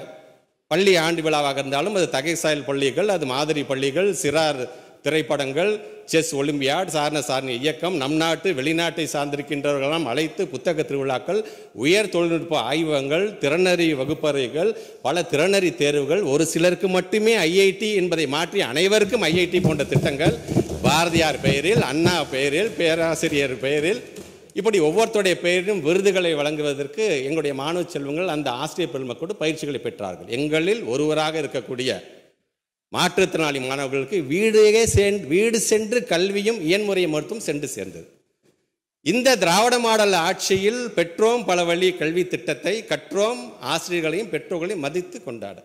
பள்ளி ஆண்டு விழாவாக இருந்தாலும் அது தகைசாயல் பள்ளிகள், அது மாதிரி பள்ளிகள், சிறார் திரைப்படங்கள், செஸ் ஒலிம்பியாட், சாரண இயக்கம், நம் நாட்டு வெளிநாட்டை சார்ந்திருக்கின்றவர்களெல்லாம் அழைத்து புத்தக திருவிழாக்கள், உயர் தொழில்நுட்ப ஆய்வகங்கள், திறனறி வகுப்பறைகள், பல திறனறி தேர்வுகள், ஒரு சிலருக்கு மட்டுமே ஐஐடி என்பதை மாற்றி அனைவருக்கும் ஐஐடி போன்ற திட்டங்கள், பாரதியார் பெயரில், அண்ணா பெயரில், பேராசிரியர் பெயரில், இப்படி ஒவ்வொருத்தருடைய பெயரிலும் விருதுகளை வழங்குவதற்கு எங்களுடைய மாணவ செல்வங்கள் அந்த ஆசிரியர் பெருமக்களோடு பயிற்சிகளை பெற்றார்கள். எங்களில் ஒருவராக இருக்கக்கூடிய மாற்றுத்திறனாளி மாணவர்களுக்கு வீடு சென்று கல்வியும் இயன்முறை மருத்துவம் சென்று சேர்ந்தது. இந்த திராவிட மாடல் ஆட்சியில் பெற்றோம் பல வழி கல்வி திட்டத்தை, கற்றோம் ஆசிரியர்களையும் பெற்றோர்களையும் மதித்து கொண்டாட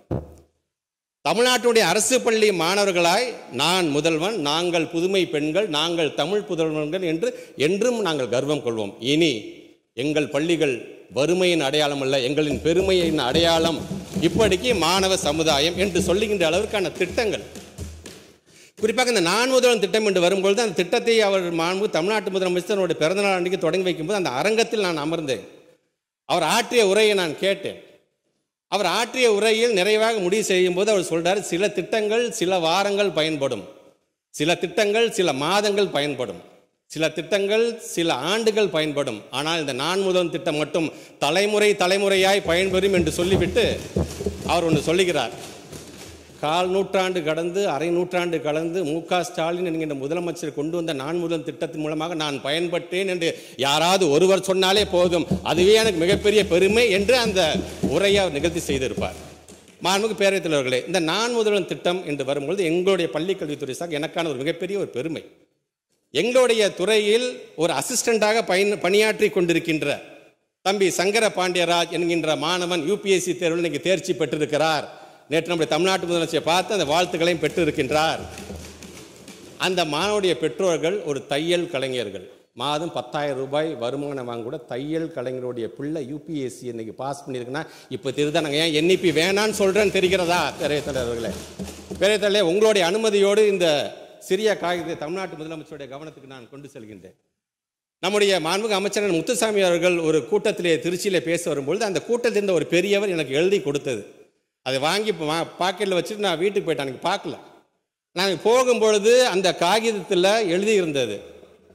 தமிழ்நாட்டுடைய அரசு பள்ளி மாணவர்களாய் நான் முதல்வன், நாங்கள் புதுமை பெண்கள், நாங்கள் தமிழ் புதல்வன்கள் என்று என்றும் நாங்கள் கர்வம் கொள்வோம். இனி எங்கள் பள்ளிகள் வறுமையின் அடையாளம் அல்ல, எங்களின் பெருமையின் அடையாளம், இப்படிக்கு மாணவ சமுதாயம் என்று சொல்லுகின்ற அளவிற்கான திட்டங்கள். குறிப்பாக இந்த நான் முதல்வன் திட்டம் என்று வரும்பொழுது அந்த திட்டத்தை அவர் மாண்பு தமிழ்நாட்டு முதலமைச்சர் பிறந்தநாள் அன்றைக்கு தொடங்கி வைக்கும்போது அந்த அரங்கத்தில் நான் அமர்ந்தேன். அவர் ஆற்றிய உரையை நான் கேட்டேன். அவர் ஆற்றிய உரையில் நிறைவாக முடிவு செய்யும் போது அவர் சொல்றார், சில திட்டங்கள் சில வாரங்கள் பயன்படும், சில திட்டங்கள் சில மாதங்கள் பயன்படும், சில திட்டங்கள் சில ஆண்டுகள் பயன்படும், ஆனால் இந்த நான் முதல்வன் திட்டம் மட்டும் தலைமுறையாய் பயன்பெறும் என்று சொல்லிவிட்டு அவர் ஒன்று சொல்லுகிறார். 1/4 நூற்றாண்டு கடந்து, அரை நூற்றாண்டு கடந்து மு.க. ஸ்டாலின் என்கின்ற முதலமைச்சர் கொண்டு வந்த நான் முதல்வன் திட்டத்தின் மூலமாக நான் பயன்பட்டேன் என்று யாராவது ஒருவர் சொன்னாலே போதும், அதுவே எனக்கு மிகப்பெரிய பெருமை என்று அந்த உரையை அவர் நிகழ்த்தி செய்திருப்பார். மாண்புமிகு பேரவைத் தலைவர்களே, இந்த நான் முதல்வன் திட்டம் என்று வரும்பொழுது எங்களுடைய பள்ளிக்கல்வித்துறை சார் எனக்கான ஒரு மிகப்பெரிய ஒரு பெருமை. எங்களுடைய துறையில் ஒரு அசிஸ்டண்டாக பணியாற்றி கொண்டிருக்கின்ற தம்பி சங்கர பாண்டியராஜ் என்கின்ற மாணவன் UPSC தேர்வில் இன்னைக்கு தேர்ச்சி பெற்றிருக்கிறார். நேற்று நம்முடைய தமிழ்நாட்டு முதலமைச்சரை பார்த்து அந்த வாழ்த்துக்களையும் பெற்றிருக்கின்றார். அந்த மாணவனுடைய பெற்றோர்கள் ஒரு தையல் கலைஞர்கள். மாதம் 10,000 ரூபாய் வருமானம் வாங்க கூட தையல் கலைஞருடைய பிள்ளை UPSC இன்னைக்கு பாஸ் பண்ணியிருக்குன்னா இப்போ தெரியுதா நாங்கள் ஏன் NEP வேணான்னு சொல்கிறேன்னு தெரிகிறதா? பேரவைத் தலைவர்களே, பேரவைத் தலைவர் உங்களுடைய அனுமதியோடு இந்த சிறிய காகிதத்தை தமிழ்நாட்டு முதலமைச்சருடைய கவனத்துக்கு நான் கொண்டு செல்கின்றேன். நம்முடைய மாண்புமிகு அமைச்சர் முத்துசாமி அவர்கள் ஒரு கூட்டத்திலே திருச்சியிலே பேச வரும்பொழுது அந்த கூட்டத்தில் இருந்த ஒரு பெரியவர் எனக்கு எழுதி கொடுத்தது. அதை வாங்கி பாக்கெட்டில் வச்சுட்டு நான் வீட்டுக்கு போயிட்டேன். எனக்கு பார்க்கல. நான் போகும்பொழுது அந்த காகிதத்தில் எழுதி இருந்தது,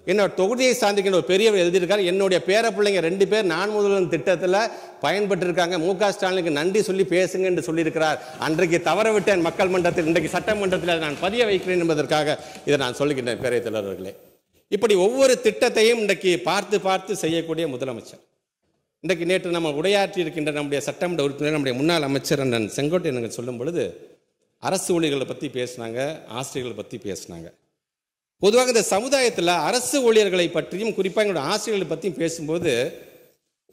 என்னோட தொகுதியை சார்ந்திருக்கின்ற ஒரு பெரியவர் எழுதியிருக்கார், என்னுடைய பேர பிள்ளைங்க 2 பேர் நான் முதல்வன் திட்டத்தில் பயன்பட்டிருக்காங்க, MK ஸ்டாலினுக்கு நன்றி சொல்லி பேசுங்க என்று சொல்லியிருக்கிறார். அன்றைக்கு தவற விட்டேன் மக்கள் மன்றத்தில், இன்றைக்கு சட்டமன்றத்தில் அதை நான் பதிய வைக்கிறேன் என்பதற்காக இதை நான் சொல்லுகின்றேன். பேரவைத் தலைவர்களே, இப்படி ஒவ்வொரு திட்டத்தையும் இன்றைக்கு பார்த்து பார்த்து செய்யக்கூடிய முதலமைச்சர். இன்றைக்கு நேற்று நம்ம உரையாற்றி இருக்கின்ற நம்முடைய சட்டமன்ற உறுப்பினர் நம்முடைய முன்னாள் அமைச்சர் அண்ணன் செங்கோட்டையன் சொல்லும் பொழுது அரசு ஊழியர்களை பற்றி பேசினாங்க, ஆசிரியர்களை பற்றி பேசினாங்க. பொதுவாக இந்த சமுதாயத்தில் அரசு ஊழியர்களை பற்றியும் குறிப்பாக எங்களுடைய ஆசிரியர்களை பற்றியும் பேசும்போது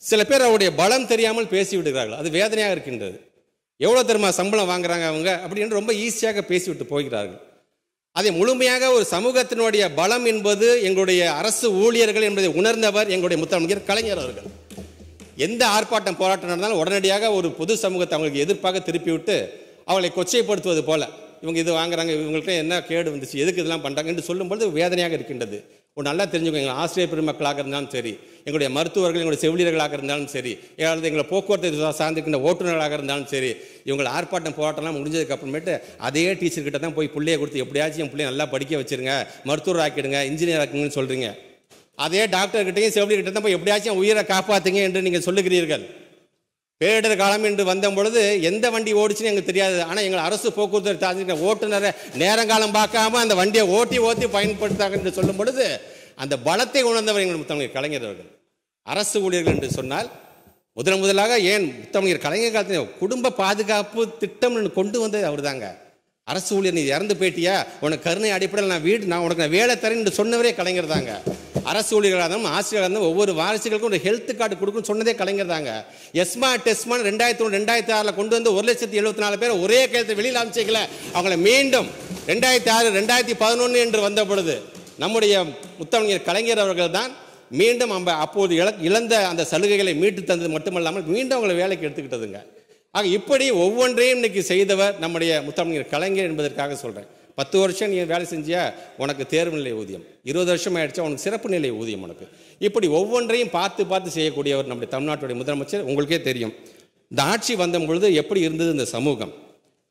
சில பேர் அவருடைய பலம் தெரியாமல் பேசிவிடுகிறார்கள். அது வேதனையாக இருக்கின்றது. எவ்வளோ தெரியுமா சம்பளம் வாங்குறாங்க அவங்க அப்படின்னு ரொம்ப ஈஸியாக பேசிவிட்டு போகிறார்கள். அதை முழுமையாக ஒரு சமூகத்தினுடைய பலம் என்பது எங்களுடைய அரசு ஊழியர்கள் என்பதை உணர்ந்தவர் எங்களுடைய முதலமைச்சர் கலைஞர் அவர்கள். எந்த ஆர்ப்பாட்டம் போராட்டம் நடந்தாலும் உடனடியாக ஒரு பொது சமூகத்தை அவங்களுக்கு எதிர்ப்பாக திருப்பி விட்டு அவளை கொச்சைப்படுத்துவது போல, இவங்க இது வாங்குறாங்க, இவங்கள்ட்ட என்ன கேடு வந்துச்சு, எதுக்கு இதெல்லாம் பண்ணுறாங்க என்று சொல்லும்போது வேதனையாக இருக்கின்றது. ஒரு நல்லா தெரிஞ்சுக்கோங்க, எங்கள் ஆசிரியர் பெருமக்களாக இருந்தாலும் சரி, எங்களுடைய மருத்துவர்கள், எங்களுடைய செவிலியர்களாக இருந்தாலும் சரி, ஏதாவது எங்களை போக்குவரத்து சார்ந்திருக்கின்ற ஓட்டுநர்களாக இருந்தாலும் சரி, இவங்களை ஆர்ப்பாட்டம் போராட்டம்லாம் முடிஞ்சதுக்கு அப்புறமேட்டு அதே டீச்சர்கிட்ட தான் போய் பிள்ளையை கொடுத்து எப்படியாச்சும் என் பிள்ளைய நல்லா படிக்க வச்சிருங்க, மருத்துவர் ஆக்கிடுங்க, இன்ஜினியர் ஆக்குங்கன்னு சொல்கிறீங்க. அதே டாக்டர்கிட்டையும் செவிலியர்கிட்ட தான் போய் எப்படியாச்சும் உயிரை காப்பாற்றுங்க என்று நீங்கள் சொல்லுகிறீர்கள். பேரிடர் காலம் என்று வந்த பொழுது எந்த வண்டி ஓடிச்சுன்னு எங்களுக்கு தெரியாது. ஆனால் எங்கள் அரசு போக்குவரத்து சார்ந்திருக்கிற ஓட்டுநரை நேரங்காலம் பார்க்காம அந்த வண்டியை ஓட்டி பயன்படுத்தாங்க என்று சொல்லும் பொழுது அந்த பலத்தை உணர்ந்தவர் எங்கள் முத்தமிழர் கலைஞர் அவர்கள். அரசு ஊழியர்கள் என்று சொன்னால் முதலாக ஏன் முத்தமிழர் கலைஞர் காலத்தில் குடும்ப பாதுகாப்பு திட்டம் கொண்டு வந்தது அவர் தாங்க. அரசு ஊழியர் நீ இறந்து போயிட்டியா, உனக்கு கருணை அடிப்படையில் நான் உனக்கு வேலை தரேன் என்று சொன்னவரே கலைஞர் தாங்க. அரசு ஊழியர்களாக இருந்தாலும் ஆசிரியர்களாக இருந்தாலும் ஒவ்வொரு வாரிசுகளுக்கும் ஒரு ஹெல்த் கார்டு கொடுக்குன்னு சொன்னதே கலைஞர் தாங்க. எஸ்மா டெஸ்ட்மான் 2001 2006 கொண்டு வந்து 1,74,000 பேர் ஒரே கையெழுத்து வெளியில் அமைச்சிக்கல. அவங்களை மீண்டும் 2006 2011 என்று வந்த பொழுது நம்முடைய முத்தமிழர் கலைஞர் அவர்கள் தான் மீண்டும் அப்போது இழந்த அந்த சலுகைகளை மீட்டு தந்தது மட்டுமல்லாமல் மீண்டும் அவங்களை வேலைக்கு எடுத்துக்கிட்டதுங்க. ஆக இப்படி ஒவ்வொன்றையும் இன்னைக்கு செய்தவர் நம்முடைய முத்தமிழர் கலைஞர் என்பதற்காக சொல்கிறேன். 10 வருஷம் நீ வேலை செஞ்சியா உனக்கு தேர்வு நிலை ஊதியம், 20 வருஷம் ஆயிடுச்சா உனக்கு சிறப்பு நிலை ஊதியம் உனக்கு. இப்படி ஒவ்வொன்றையும் பார்த்து செய்யக்கூடியவர் நம்முடைய தமிழ்நாட்டுடைய முதலமைச்சர். உங்களுக்கே தெரியும் இந்த ஆட்சி வந்த பொழுது எப்படி இருந்தது இந்த சமூகம்.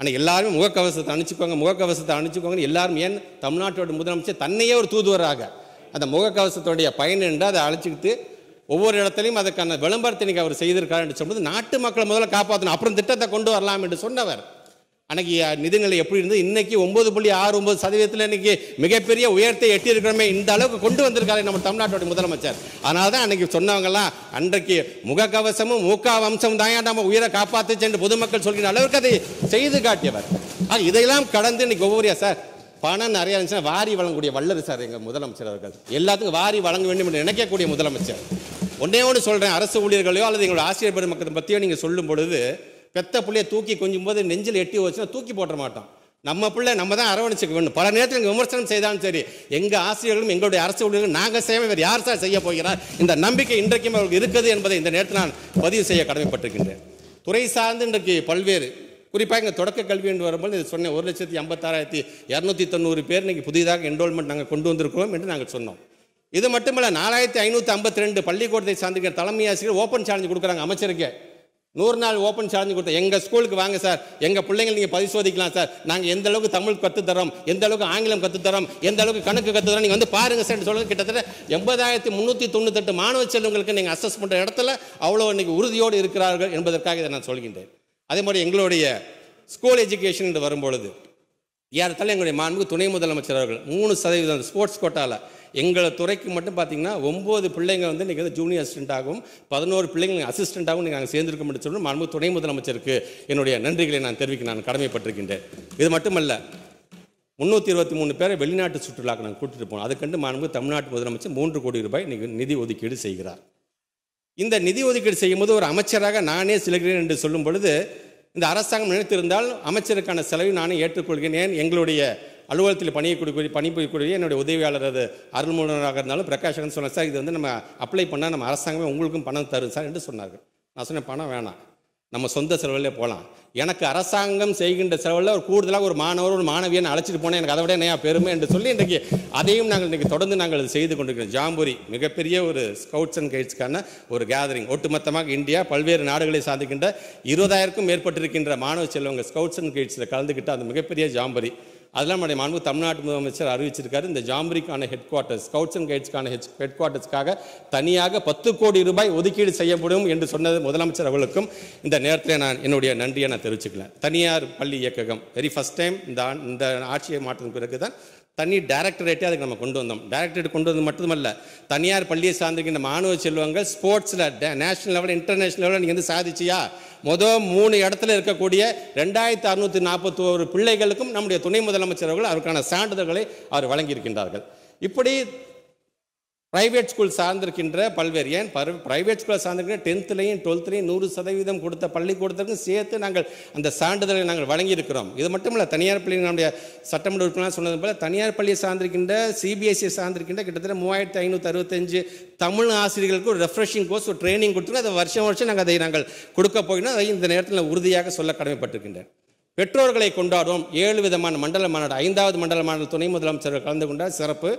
ஆனால் எல்லாருமே முகக்கவசத்தை அணிச்சுக்கோங்க எல்லாரும். ஏன் தமிழ்நாட்டோட முதலமைச்சர் தன்னையே ஒரு தூதுவராக அந்த முகக்கவசத்துடைய பயன் என்று அதை அழைச்சிக்கிட்டு ஒவ்வொரு இடத்துலையும் அதற்கான விளம்பரத்தை இன்னைக்கு அவர் செய்திருக்கார் என்று சொல்வது நாட்டு மக்களை முதல்ல காப்பாற்றணும், அப்புறம் திட்டத்தை கொண்டு வரலாம் என்று சொன்னவர். அன்னைக்கு நிதிநிலை எப்படி இருந்தது, இன்னைக்கு 9.69% இன்னைக்கு மிகப்பெரிய உயரத்தை எட்டியிருக்கிறோமே, இந்த அளவுக்கு கொண்டு வந்திருக்காரு நம்ம தமிழ்நாட்டோட முதலமைச்சர். அதனால தான் அன்னைக்கு சொன்னவங்கலாம் அன்றைக்கு முகக்கவசமும் மூக்காவம்சம் தான் நம்ம உயிரை காப்பாற்றுச்சு என்று பொதுமக்கள் சொல்கிற அளவுக்கு அதை செய்து காட்டியவர். இதையெல்லாம் கடந்து இன்னைக்கு ஒவ்வொரு சார் பணம் நிறைய இருந்துச்சுன்னா வாரி வழங்கக்கூடிய வல்லர் சார் எங்கள் முதலமைச்சர் அவர்கள். எல்லாத்துக்கும் வாரி வழங்க வேண்டும் என்று நினைக்கக்கூடிய முதலமைச்சர். ஒன்று சொல்கிறேன், அரசு ஊழியர்களையோ அல்லது எங்களோட ஆசிரியர் பெருமக்களை பற்றியோ நீங்கள் சொல்லும் பொழுது பெத்த பிள்ளைய தூக்கி கொஞ்சம் போது நெஞ்சில் எட்டி வச்சுன்னா தூக்கி போட்ட மாட்டோம். நம்ம பிள்ளை நம்ம தான் அரவணைச்சுக்க வேண்டும். பல நேரத்தில் எங்கள் விமர்சனம் செய்தாலும் சரி, எங்கள் ஆசிரியர்களும் எங்களுடைய அரசு ஊழியர்களும் நாங்கள் செய்ய வேறு யார் சார் செய்ய போகிறார், இந்த நம்பிக்கை இன்றைக்கும் அவர்களுக்கு இருக்குது என்பதை இந்த நேரத்தில் நான் பதிவு செய்ய கடமைப்பட்டிருக்கின்றேன். துறை சார்ந்து இன்றைக்கு பல்வேறு குறிப்பாக இங்கே தொடக்க கல்வி என்று வரும்போது இது சொன்னேன், 1,56,290 பேர் இன்றைக்கி புதிதாக என்ரோல்மெண்ட் நாங்கள் கொண்டு வந்திருக்கிறோம் என்று நாங்கள் சொன்னோம். இது மட்டுமல்ல 4,552 பள்ளிக்கூடத்தை சார்ந்திருக்கிற தலைமை ஆசிரியர் ஓப்பன் சேலஞ்சு கொடுக்குறாங்க அமைச்சருக்கு. 100 நாள் ஓப்பன் சேலஞ்சு கொடுத்தோம். எங்கள் ஸ்கூலுக்கு வாங்க சார், எங்கள் பிள்ளைங்கள் நீங்கள் பரிசோதிக்கலாம் சார், நாங்கள் எந்த அளவுக்கு தமிழ் கற்றுத்தரோம், எந்த அளவுக்கு ஆங்கிலம் கற்றுத்தரோம், எந்த அளவுக்கு கணக்கு கற்றுத்தரோம், நீங்கள் வந்து பாருங்கள் சார் சொல்லுங்கள். கிட்டத்தட்ட 80,398 மாணவ செல்வங்களுக்கு நீங்கள் அசஸ் பண்ணுற இடத்துல அவ்வளோ இன்றைக்கி உறுதியோடு இருக்கிறார்கள் என்பதற்காக இதை நான் சொல்கின்றேன். அதே மாதிரி எங்களுடைய ஸ்கூல் எஜுகேஷன் என்று வரும்பொழுது ஏறத்தாலும் எங்களுடைய மாண்புக்கு துணை முதலமைச்சர் அவர்கள் 3% ஸ்போர்ட்ஸ் கோட்டாவில் எங்களை துறைக்கு மட்டும் பார்த்தீங்கன்னா 9 பிள்ளைங்க வந்து இன்றைக்கி வந்து ஜூனியர் அசிஸ்டண்ட்டாகவும் 11 பிள்ளைங்க அசிஸ்டண்ட்டாகவும் நீங்கள் நாங்கள் சேர்ந்திருக்க முடியும் சொல்லி மாண்பு துணை முதலமைச்சருக்கு என்னுடைய நன்றிகளை நான் தெரிவிக்க நான் கடமைப்பட்டிருக்கின்றேன். இது மட்டுமல்ல, 323 பேரை வெளிநாட்டு சுற்றுலாக்கு நாங்கள் கூட்டிகிட்டு போனோம். அதுக்கண்டு மாண்பு தமிழ்நாட்டு முதலமைச்சர் 3 கோடி ரூபாய் இன்றைக்கி நிதி ஒதுக்கீடு செய்கிறார். இந்த நிதி ஒதுக்கீடு செய்யும்போது ஒரு அமைச்சராக நானே செல்கிறேன் என்று சொல்லும் பொழுது இந்த அரசாங்கம் நினைத்திருந்தால் அமைச்சருக்கான செலவை நானே ஏற்றுக்கொள்கிறேன். எங்களுடைய அலுவலகத்தில் பணிபுரியக்கூடிய என்னுடைய உதவியாளர் அது அருள்மொழியாக இருந்தாலும் பிரகாஷன் சொன்னார், சார் இது வந்து நம்ம அப்ளை பண்ணால் நம்ம அரசாங்கமே உங்களுக்கும் பணம் தரும் சார் என்று சொன்னார்கள். நான் சொன்னேன், பணம் வேணாம், நம்ம சொந்த செலவிலே போகலாம். எனக்கு அரசாங்கம் செய்கின்ற செலவில் ஒரு கூடுதலாக ஒரு மாணவர் ஒரு மாணவியை அழைச்சிட்டு போனேன், எனக்கு அதை விட என்ன பெருமை என்று சொல்லி இன்றைக்கி அதையும் நாங்கள் இன்றைக்கி தொடர்ந்து நாங்கள் செய்து கொண்டிருக்கிறோம். ஜாம்பூரி மிகப்பெரிய ஒரு ஸ்கவுட்ஸ் அண்ட் கைட்ஸ்க்கான ஒரு கேதரிங். ஒட்டுமொத்தமாக இந்தியா பல்வேறு நாடுகளை சாதிக்கின்ற 20,000க்கும் மேற்பட்டிருக்கின்ற மாணவ செல்வங்கள் ஸ்கவுட்ஸ் அண்ட் கைட்ஸில் கலந்துக்கிட்டு அது மிகப்பெரிய ஜாம்பூரி. அதெல்லாம் நம்முடைய மாண்பு தமிழ்நாட்டு முதலமைச்சர் அறிவிச்சிருக்காரு. இந்த ஜாம்பூரிக்கான ஹெட் குவார்ட்டர்ஸ் ஸ்கவுட்ஸ் அண்ட் கைட்ஸ்க்கான ஹெட் குவார்ட்டர்ஸ்க்காக தனியாக 10 கோடி ரூபாய் ஒதுக்கீடு செய்யப்படும் என்று சொன்னது முதலமைச்சர் அவர்களுக்கும் இந்த நேரத்தில் நான் என்னுடைய நன்றியை நான் தெரிவிச்சுக்கலாம். தனியார் பள்ளி இயக்ககம் வெரி ஃபஸ்ட் டைம் இந்த ஆட்சியை மாற்றின பிறகு தான் தனி டைரக்டரேட்டே அதுக்கு நம்ம கொண்டு வந்தோம். டைரக்டரேட் கொண்டு வந்தது மட்டுமல்ல, தனியார் பள்ளியை சார்ந்திருக்கின்ற மாணவ செல்வங்கள் ஸ்போர்ட்ஸில் நேஷனல் லெவல் இன்டர்நேஷனல் லெவலில் நீங்கள் வந்து சாதிச்சியா, மொதல் 3 இடத்துல இருக்கக்கூடிய 2641 பிள்ளைகளுக்கும் நம்முடைய துணை முதலமைச்சர் அவர்கள் அதற்கான சான்றிதழ்களை அவர் வழங்கியிருக்கின்றார்கள். இப்படி பிரைவேட் ஸ்கூல் சார்ந்திருக்கின்ற பல்வேறு பிரைவேட் ஸ்கூலை சார்ந்திருக்கிற 10th-லையும் 12th-லையும் 100% கொடுத்த பள்ளிக்கூடத்திற்கும் சேர்த்து நாங்கள் அந்த சான்றிதழை நாங்கள் வழங்கியிருக்கிறோம். இது மட்டும் இல்லை, தனியார் பள்ளி நம்முடைய சட்டமன்ற உறுப்பினர் சொன்னது போல தனியார் பள்ளியை சார்ந்திருக்கின்ற சிபிஎஸ்இ சார்ந்திருக்கின்ற கிட்டத்தட்ட 3565 தமிழ் ஆசிரியர்களுக்கு ஒரு ரெஃப்ரெஷிங் கோர்ஸ் ஒரு ட்ரைனிங் கொடுத்துருக்கோம். அதை வருஷம் நாங்கள் அதை கொடுக்க போகிறோம். அதை இந்த நேரத்தில் உறுதியாக சொல்ல கடமைப்பட்டிருக்கின்றேன். பெற்றோர்களை கொண்டாடுவோம். 7 விதமான மண்டல மாநாடு, 5வது மண்டல மாநாடு துணை முதலமைச்சர்கள் கலந்து கொண்டார், சிறப்பு.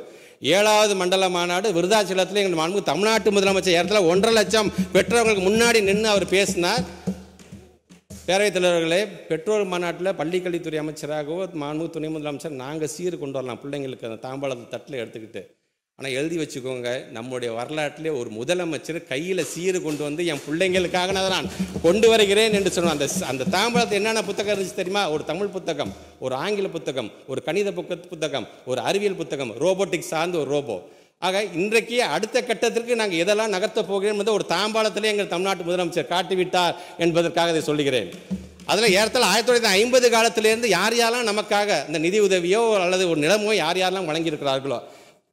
7வது மண்டல மாநாடு விருதாச்சலத்தில் எங்கள் மாண்பு தமிழ்நாட்டு முதலமைச்சர் இடத்துல 1.5 லட்சம் பெற்றோர்களுக்கு முன்னாடி நின்று அவர் பேசினார். பேரவைத் தலைவர்களே, பெற்றோர் மாநாட்டில் பள்ளிக்கல்வித்துறை அமைச்சராகவோ மாண்பு துணை முதலமைச்சர் நாங்கள் சீர் கொண்டு வரலாம் பிள்ளைங்களுக்கு அந்த தாம்பாளத்தை தட்டில் எடுத்துக்கிட்டு. ஆனால் எழுதி வச்சுக்கோங்க, நம்முடைய வரலாற்றிலே ஒரு முதலமைச்சர் கையில் சீர் கொண்டு வந்து என் பிள்ளைங்களுக்காக நான் கொண்டு வருகிறேன் என்று சொன்னான். அந்த தாம்பலத்தை என்னென்ன புத்தகம் இருந்துச்சு தெரியுமா? ஒரு தமிழ் புத்தகம், ஒரு ஆங்கில புத்தகம், ஒரு கணித புத்தகம், ஒரு அறிவியல் புத்தகம், ரோபோட்டிக்ஸ் சார்ந்த ஒரு ரோபோ. ஆக இன்றைக்கு அடுத்த கட்டத்திற்கு நாங்கள் எதெல்லாம் நகர்த்த போகிறோம் என்பதை ஒரு தாம்பாளத்திலே எங்கள் தமிழ்நாட்டு முதலமைச்சர் காட்டிவிட்டார் என்பதற்காக இதை சொல்லுகிறேன். அதில் ஏறத்தாழ 1950 காலத்திலேருந்து யார் யாரெல்லாம் நமக்காக இந்த நிதி உதவியோ அல்லது ஒரு நிலமோ யார் யாரெல்லாம் வழங்கியிருக்கிறார்களோ,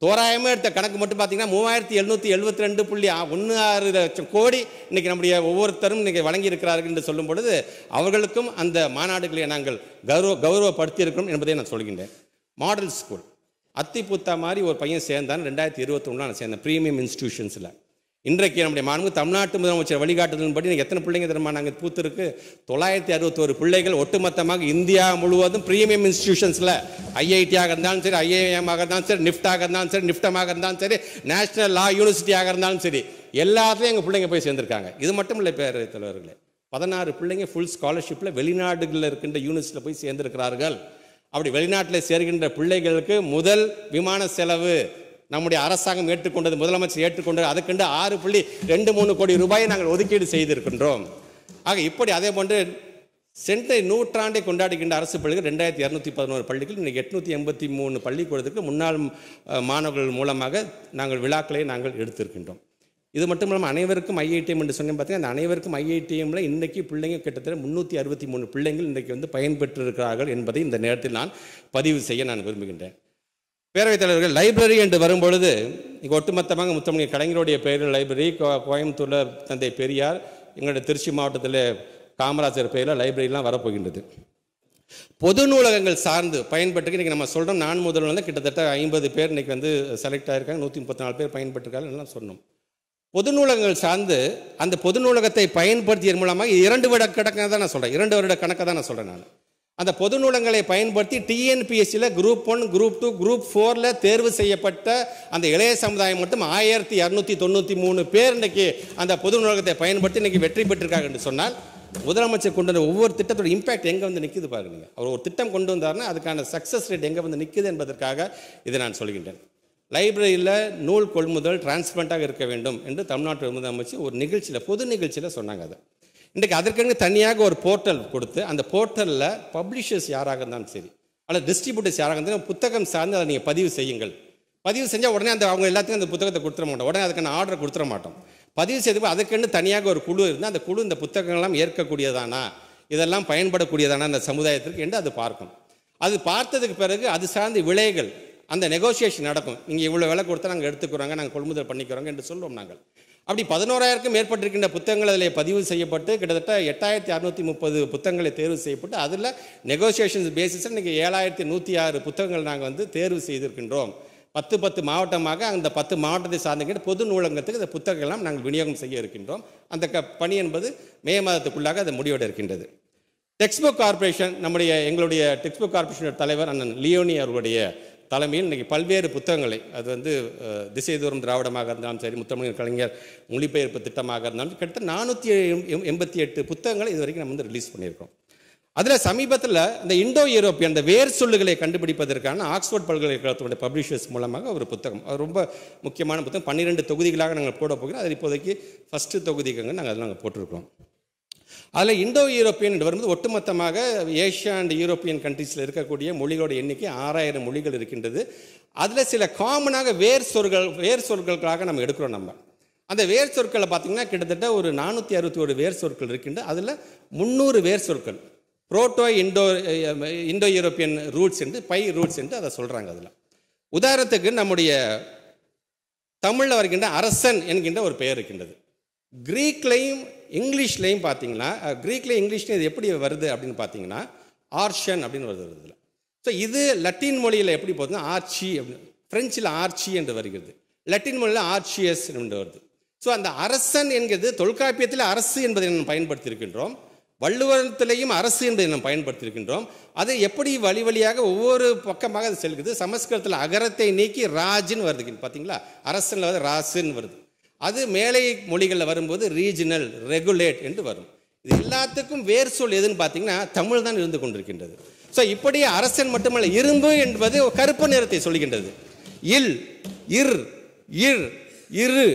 தோராயமாக எடுத்த கணக்கு மட்டும் பார்த்தீங்கன்னா 3772.16 லட்சம் கோடி இன்றைக்கி நம்முடைய ஒவ்வொருத்தரும் இன்றைக்கி வழங்கியிருக்கிறார்கள் என்று சொல்லும் பொழுது அவர்களுக்கும் அந்த மாநாடுகளை நாங்கள் கௌரவப்படுத்தியிருக்கிறோம் என்பதை நான் சொல்கின்றேன். மாடல் ஸ்கூல் அத்திப்புத்தா மாதிரி ஒரு பையன் சேர்ந்தான் 2021 நான் சேர்ந்தேன் ப்ரீமியம் இன்ஸ்டிடியூஷன்ஸில். இன்றைக்கு நம்முடைய மாண்பு தமிழ்நாட்டு முதலமைச்சர் வழிகாட்டுதலின்படி எத்தனை பிள்ளைங்க தெரியுமா நாங்கள் பூத்திருக்கு? 961 பிள்ளைகள் ஒட்டுமொத்தமாக இந்தியா முழுவதும் ப்ரீமியம் இன்ஸ்டிடியூஷன்ஸில் ஐஐடியாக இருந்தாலும் சரி, ஐஏஎம்மாக இருந்தாலும் சரி, நிஃப்டாக இருந்தாலும் சரி, நிஃப்டமாக இருந்தாலும் சரி, நேஷனல் லா யூனிவர்சிட்டியாக இருந்தாலும் சரி, எல்லாத்துலேயும் எங்கள் பிள்ளைங்க போய் சேர்ந்துருக்காங்க. இது மட்டும் இல்லை பேரவைத் தலைவர்களே, 16 பிள்ளைங்க ஃபுல் ஸ்காலர்ஷிப்பில் வெளிநாடுகளில் இருக்கின்ற யூனிவர்சிட்டியில் போய் சேர்ந்திருக்கிறார்கள். அப்படி வெளிநாட்டில் சேர்கின்ற பிள்ளைகளுக்கு முதல் விமான செலவு நம்முடைய அரசாங்கம் ஏற்றுக்கொண்டது, முதலமைச்சர் ஏற்றுக்கொண்டது. அதுக்கென்று 6.23 கோடி ரூபாயை நாங்கள் ஒதுக்கீடு செய்திருக்கின்றோம். ஆக இப்படி அதே போன்று சென்னை நூற்றாண்டை கொண்டாடுகின்ற அரசு பள்ளிகள் 2211 பள்ளிகள் இன்றைக்கு 883 பள்ளிக்கூடத்துக்கு முன்னாள் மாணவர்கள் மூலமாக நாங்கள் விழாக்களை நாங்கள் எடுத்திருக்கின்றோம். இது மட்டும் இல்லாமல் அனைவருக்கும் ஐஐடிஎம் என்று சொன்னேன் பார்த்தீங்கன்னா, அந்த அனைவருக்கும் ஐஐடிஎம்ல இன்றைக்கி பிள்ளைங்க கிட்டத்தட்ட 363 பிள்ளைங்கள் இன்றைக்கு வந்து பயன்பெற்றிருக்கிறார்கள் என்பதை இந்த நேரத்தில் நான் பதிவு செய்ய நான் விரும்புகின்றேன். பேரவைத் தலைவர்கள், லைப்ரரி என்று வரும்பொழுது இங்கே ஒட்டுமொத்தமாக முத்தமிழ் கலைஞருடைய பெயரில் லைப்ரரி, கோயம்புத்தூரில் தந்தை பெரியார், எங்களுடைய திருச்சி மாவட்டத்தில் காமராஜர் பெயரில் லைப்ரரிலாம் வரப்போகின்றது. பொது நூலகங்கள் சார்ந்து பயன்பட்டு இன்றைக்கி நம்ம சொல்கிறோம், நான் முதல்ல வந்து கிட்டத்தட்ட 50 பேர் இன்றைக்கி வந்து செலக்ட் ஆகிருக்காங்க, 134 பேர் பயன்பட்டுருக்காங்க எல்லாம் சொன்னோம். பொது நூலகங்கள் சார்ந்து அந்த பொது நூலகத்தை பயன்படுத்தியதன் மூலமாக 2 வருட கணக்காக தான் நான் சொல்கிறேன், 2 வருட கணக்காக தான் நான் சொல்கிறேன். நான் அந்த பொது நூலகங்களை பயன்படுத்தி டிஎன்பிஎஸ்சியில் குரூப் 1, குரூப் 2, குரூப் 4ல் தேர்வு செய்யப்பட்ட அந்த இளைய சமுதாயம் மட்டும் 1293 பேர் இன்றைக்கி அந்த பொது நூலகத்தை பயன்படுத்தி இன்றைக்கி வெற்றி பெற்றிருக்காங்க என்று சொன்னால், முதலமைச்சர் கொண்டு வந்த ஒவ்வொரு திட்டத்தோட இம்பாக்ட் எங்கே வந்து நிற்குது பாருங்க. அவர் ஒரு திட்டம் கொண்டு வந்தார்னா அதுக்கான சக்ஸஸ் ரேட் எங்கே வந்து நிற்குது என்பதற்காக இதை நான் சொல்கின்றேன். லைப்ரரியில் நூல் கொள்முதல் டிரான்ஸ்பரண்டாக இருக்க வேண்டும் என்று தமிழ்நாட்டு முதலமைச்சர் ஒரு நிகழ்ச்சியில், பொது நிகழ்ச்சியில் சொன்னாங்க. அதை இன்றைக்கு அதற்கென்று தனியாக ஒரு போர்ட்டல் கொடுத்து அந்த போர்ட்டலில் பப்ளிஷர்ஸ் யாராக இருந்தாலும் சரி அல்லது டிஸ்ட்ரிபியூட்டர்ஸ் யாராக இருந்தாலும் புத்தகம் சார்ந்து அதை நீங்கள் பதிவு செய்யுங்கள். பதிவு செஞ்சால் உடனே அவங்க எல்லாத்துக்கும் அந்த புத்தகத்தை கொடுத்துட மாட்டோம், உடனே அதுக்கான ஆர்டரை கொடுத்துட மாட்டோம். பதிவு செய்து அதுக்குன்னு தனியாக ஒரு குழு இருந்தால் அந்த குழு இந்த புத்தகங்கள்லாம் ஏற்கக்கூடியதானா, இதெல்லாம் பயன்படக்கூடியதானா அந்த சமுதாயத்திற்கு என்று அது பார்க்கும். அது பார்த்ததுக்கு பிறகு அது சார்ந்த விலைகள் அந்த நெகோசியேஷன் நடக்கும். நீங்கள் இவ்வளோ விலை கொடுத்தா நாங்கள் எடுத்துக்கிறோங்க, நாங்கள் கொள்முதல் பண்ணிக்கிறோங்க என்று சொல்லுவோம். நாங்கள் அப்படி 11,000க்கும் மேற்பட்டிருக்கின்ற புத்தகங்கள் அதில் பதிவு செய்யப்பட்டு கிட்டத்தட்ட 8,630 புத்தகங்களை தேர்வு செய்யப்பட்டு அதில் நெகோசியேஷன் பேசிஸில் இன்றைக்கி 7,106 புத்தகங்கள் நாங்கள் வந்து தேர்வு செய்திருக்கின்றோம். 10 மாவட்டமாக அந்த 10 மாவட்டத்தை சார்ந்த பொது நூலகத்துக்கு இந்த புத்தகங்கள்லாம் நாங்கள் விநியோகம் செய்ய இருக்கின்றோம். அந்த பணி என்பது மே மாதத்துக்குள்ளாக அது முடிவட இருக்கின்றது. டெக்ஸ்ட் புக் கார்பரேஷன், எங்களுடைய டெக்ஸ்ட் புக் கார்பரேஷன் தலைவர் அண்ணன் லியோனி அவர்களுடைய தலைமையில் இன்றைக்கி பல்வேறு புத்தகங்களை, அது வந்து திசைதோறும் திராவிடமாக இருந்தாலும் சரி, முத்தமிழ் கலைஞர் மொழிபெயர்ப்பு திட்டமாக இருந்தாலும் கிட்டத்தட்ட 488 புத்தகங்களை இது வரைக்கும் நம்ம வந்து ரிலீஸ் பண்ணியிருக்கோம். அதில் சமீபத்தில் இந்த இண்டோ யூரோப்பியன் அந்த வேர் சொல்லுகளை கண்டுபிடிப்பதற்கான ஆக்ஸ்போர்ட் பல்கலைக்கழகத்துடைய பப்ளிஷர்ஸ் மூலமாக ஒரு புத்தகம், அது ரொம்ப முக்கியமான புத்தகம். 12 தொகுதிகளாக நாங்கள் போட போகிறோம். அது இப்போதைக்கு ஃபஸ்ட்டு தொகுதிக்காக நாங்கள் அதில் போட்டிருக்கோம். அதில் இண்டோ யூரோப்பியன் என்று வரும்போது ஒட்டுமொத்தமாக ஏஷியா அண்ட் யூரோப்பியன் கண்ட்ரீஸில் இருக்கக்கூடிய மொழிகளோட எண்ணிக்கை 6,000 மொழிகள் இருக்கின்றது. அதில் சில காமனாக வேர் சொற்களுக்காக நம்ம எடுக்கிறோம். நம்ம அந்த வேர் சொற்களை பார்த்திங்கன்னா கிட்டத்தட்ட ஒரு 461 வேர் சொற்கள் இருக்கின்ற. அதில் 300 வேர் சொற்கள் புரோட்டோ இண்டோ யூரோப்பியன் ரூட்ஸ் என்று ரூட்ஸ் என்று அதை சொல்கிறாங்க. அதில் உதாரணத்துக்கு நம்முடைய தமிழில் வருகின்ற அரசன் என்கின்ற ஒரு பெயர் இருக்கின்றது. கிரீக்லையும் இங்கிலீஷ்லையும் பார்த்தீங்கன்னா, கிரீக்லையும் இங்கிலீஷ்லையும் இது எப்படி வருது அப்படின்னு பார்த்தீங்கன்னா ஆர்ஷன் அப்படின்னு வருது இதில். ஸோ இது லத்தீன் மொழியில் எப்படி போகுதுன்னா ஆர்ச்சி அப்படின்னு, ஃப்ரெஞ்சில் ஆர்ச்சி என்று வருகிறது, லத்தீன் மொழியில் ஆர்ச்சியஸ் என்று வருது. ஸோ அந்த அரசன் என்கிறது தொல்காப்பியத்தில் அரசு என்பதை நாம் பயன்படுத்தியிருக்கின்றோம், வள்ளுவத்திலையும் அரசு என்பதை நாம் பயன்படுத்தியிருக்கின்றோம். அது எப்படி வழி வழியாக ஒவ்வொரு பக்கமாக அது செல்கிறது. சமஸ்கிருதத்தில் அகரத்தை நீக்கி ராஜின்னு வருது பார்த்தீங்களா, அரசனில் வந்து ராசுன்னு வருது. அது மேலை மொழிகளில் வரும்போது ரீஜினல், ரெகுலேட் என்று வரும். இது எல்லாத்துக்கும் வேர் சொல் எதுன்னு பார்த்தீங்கன்னா தமிழ் தான் இருந்து கொண்டிருக்கின்றது. ஸோ இப்படி அரசன் மட்டுமல்ல, இரும்பு என்பது கருப்பு நிறத்தை சொல்கின்றது. இல், இர், இர், இரு,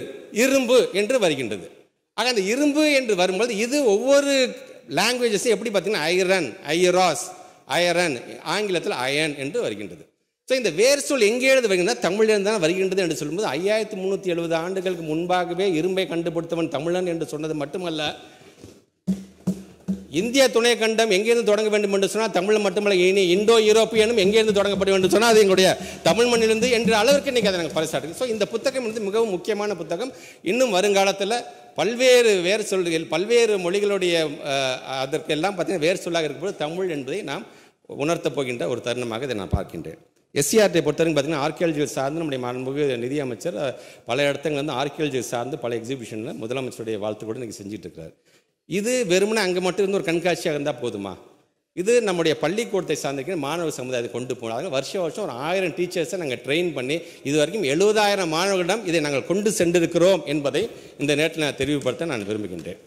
இரும்பு என்று வருகின்றது. ஆக அந்த இரும்பு என்று வரும்போது இது ஒவ்வொரு லாங்குவேஜஸும் எப்படி பார்த்தீங்கன்னா ஐரன், ஐராஸ், அயரன், ஆங்கிலத்தில் அயன் என்று வருகின்றது. ஸோ இந்த வேர் சொல் எங்கே எழுது வருகின்றன, தமிழிலிருந்து தான் வருகின்றது என்று சொல்லும்போது 5370 ஆண்டுகளுக்கு முன்பாகவே இரும்பை கண்டுபிடித்தவன் தமிழன் என்று சொன்னது மட்டுமல்ல, இந்திய துணை கண்டம் எங்கேருந்து தொடங்க வேண்டும் என்று சொன்னால் தமிழ் மட்டுமல்ல, இனி இண்டோ யூரோப்பியனும் எங்கேருந்து தொடங்கப்பட வேண்டும் சொன்னால் அது எங்களுடைய தமிழ் மண்ணிலிருந்து என்ற அளவிற்கு இன்றைக்கி அதை நாங்கள் பரிசாட்டு. ஸோ இந்த புத்தகம் வந்து மிகவும் முக்கியமான புத்தகம். இன்னும் வருங்காலத்தில் பல்வேறு வேர் சொல்கள், பல்வேறு மொழிகளுடைய அதற்கெல்லாம் பார்த்தீங்கன்னா வேர் சொல்லாக இருக்கும்போது தமிழ் என்பதை நாம் உணர்த்தப் போகின்ற ஒரு தருணமாக இதை நான் பார்க்கின்றேன். எஸ்சிஆர்டியை பொறுத்தவரைக்கும் பார்த்தீங்கன்னா ஆர்கியாலஜி சார்ந்து நம்முடைய மாண்புமிகு நிதியமைச்சர் பல இடத்துல வந்து ஆர்கியாலஜி சார்ந்து பல எக்ஸிபிஷனில் முதலமைச்சருடைய வாழ்த்துக்கூட இன்றைக்கி செஞ்சுட்டு இருக்கிறார். இது வெறுமனே அங்கே மட்டும் இருந்து ஒரு கண்காட்சியாக இருந்தால் போதுமா? இது நம்முடைய பள்ளிக்கூடத்தை சார்ந்திருக்கிற மாணவ சமுதாயத்தை கொண்டு போனாங்க. வருஷம் ஒரு 1000 டீச்சர்ஸை நாங்கள் ட்ரெயின் பண்ணி இது வரைக்கும் 70,000 மாணவர்களிடம் இதை நாங்கள் கொண்டு சென்றிருக்கிறோம் என்பதை இந்த நேரத்தில் நான் தெரிவுபடுத்த நான் விரும்புகின்றேன்.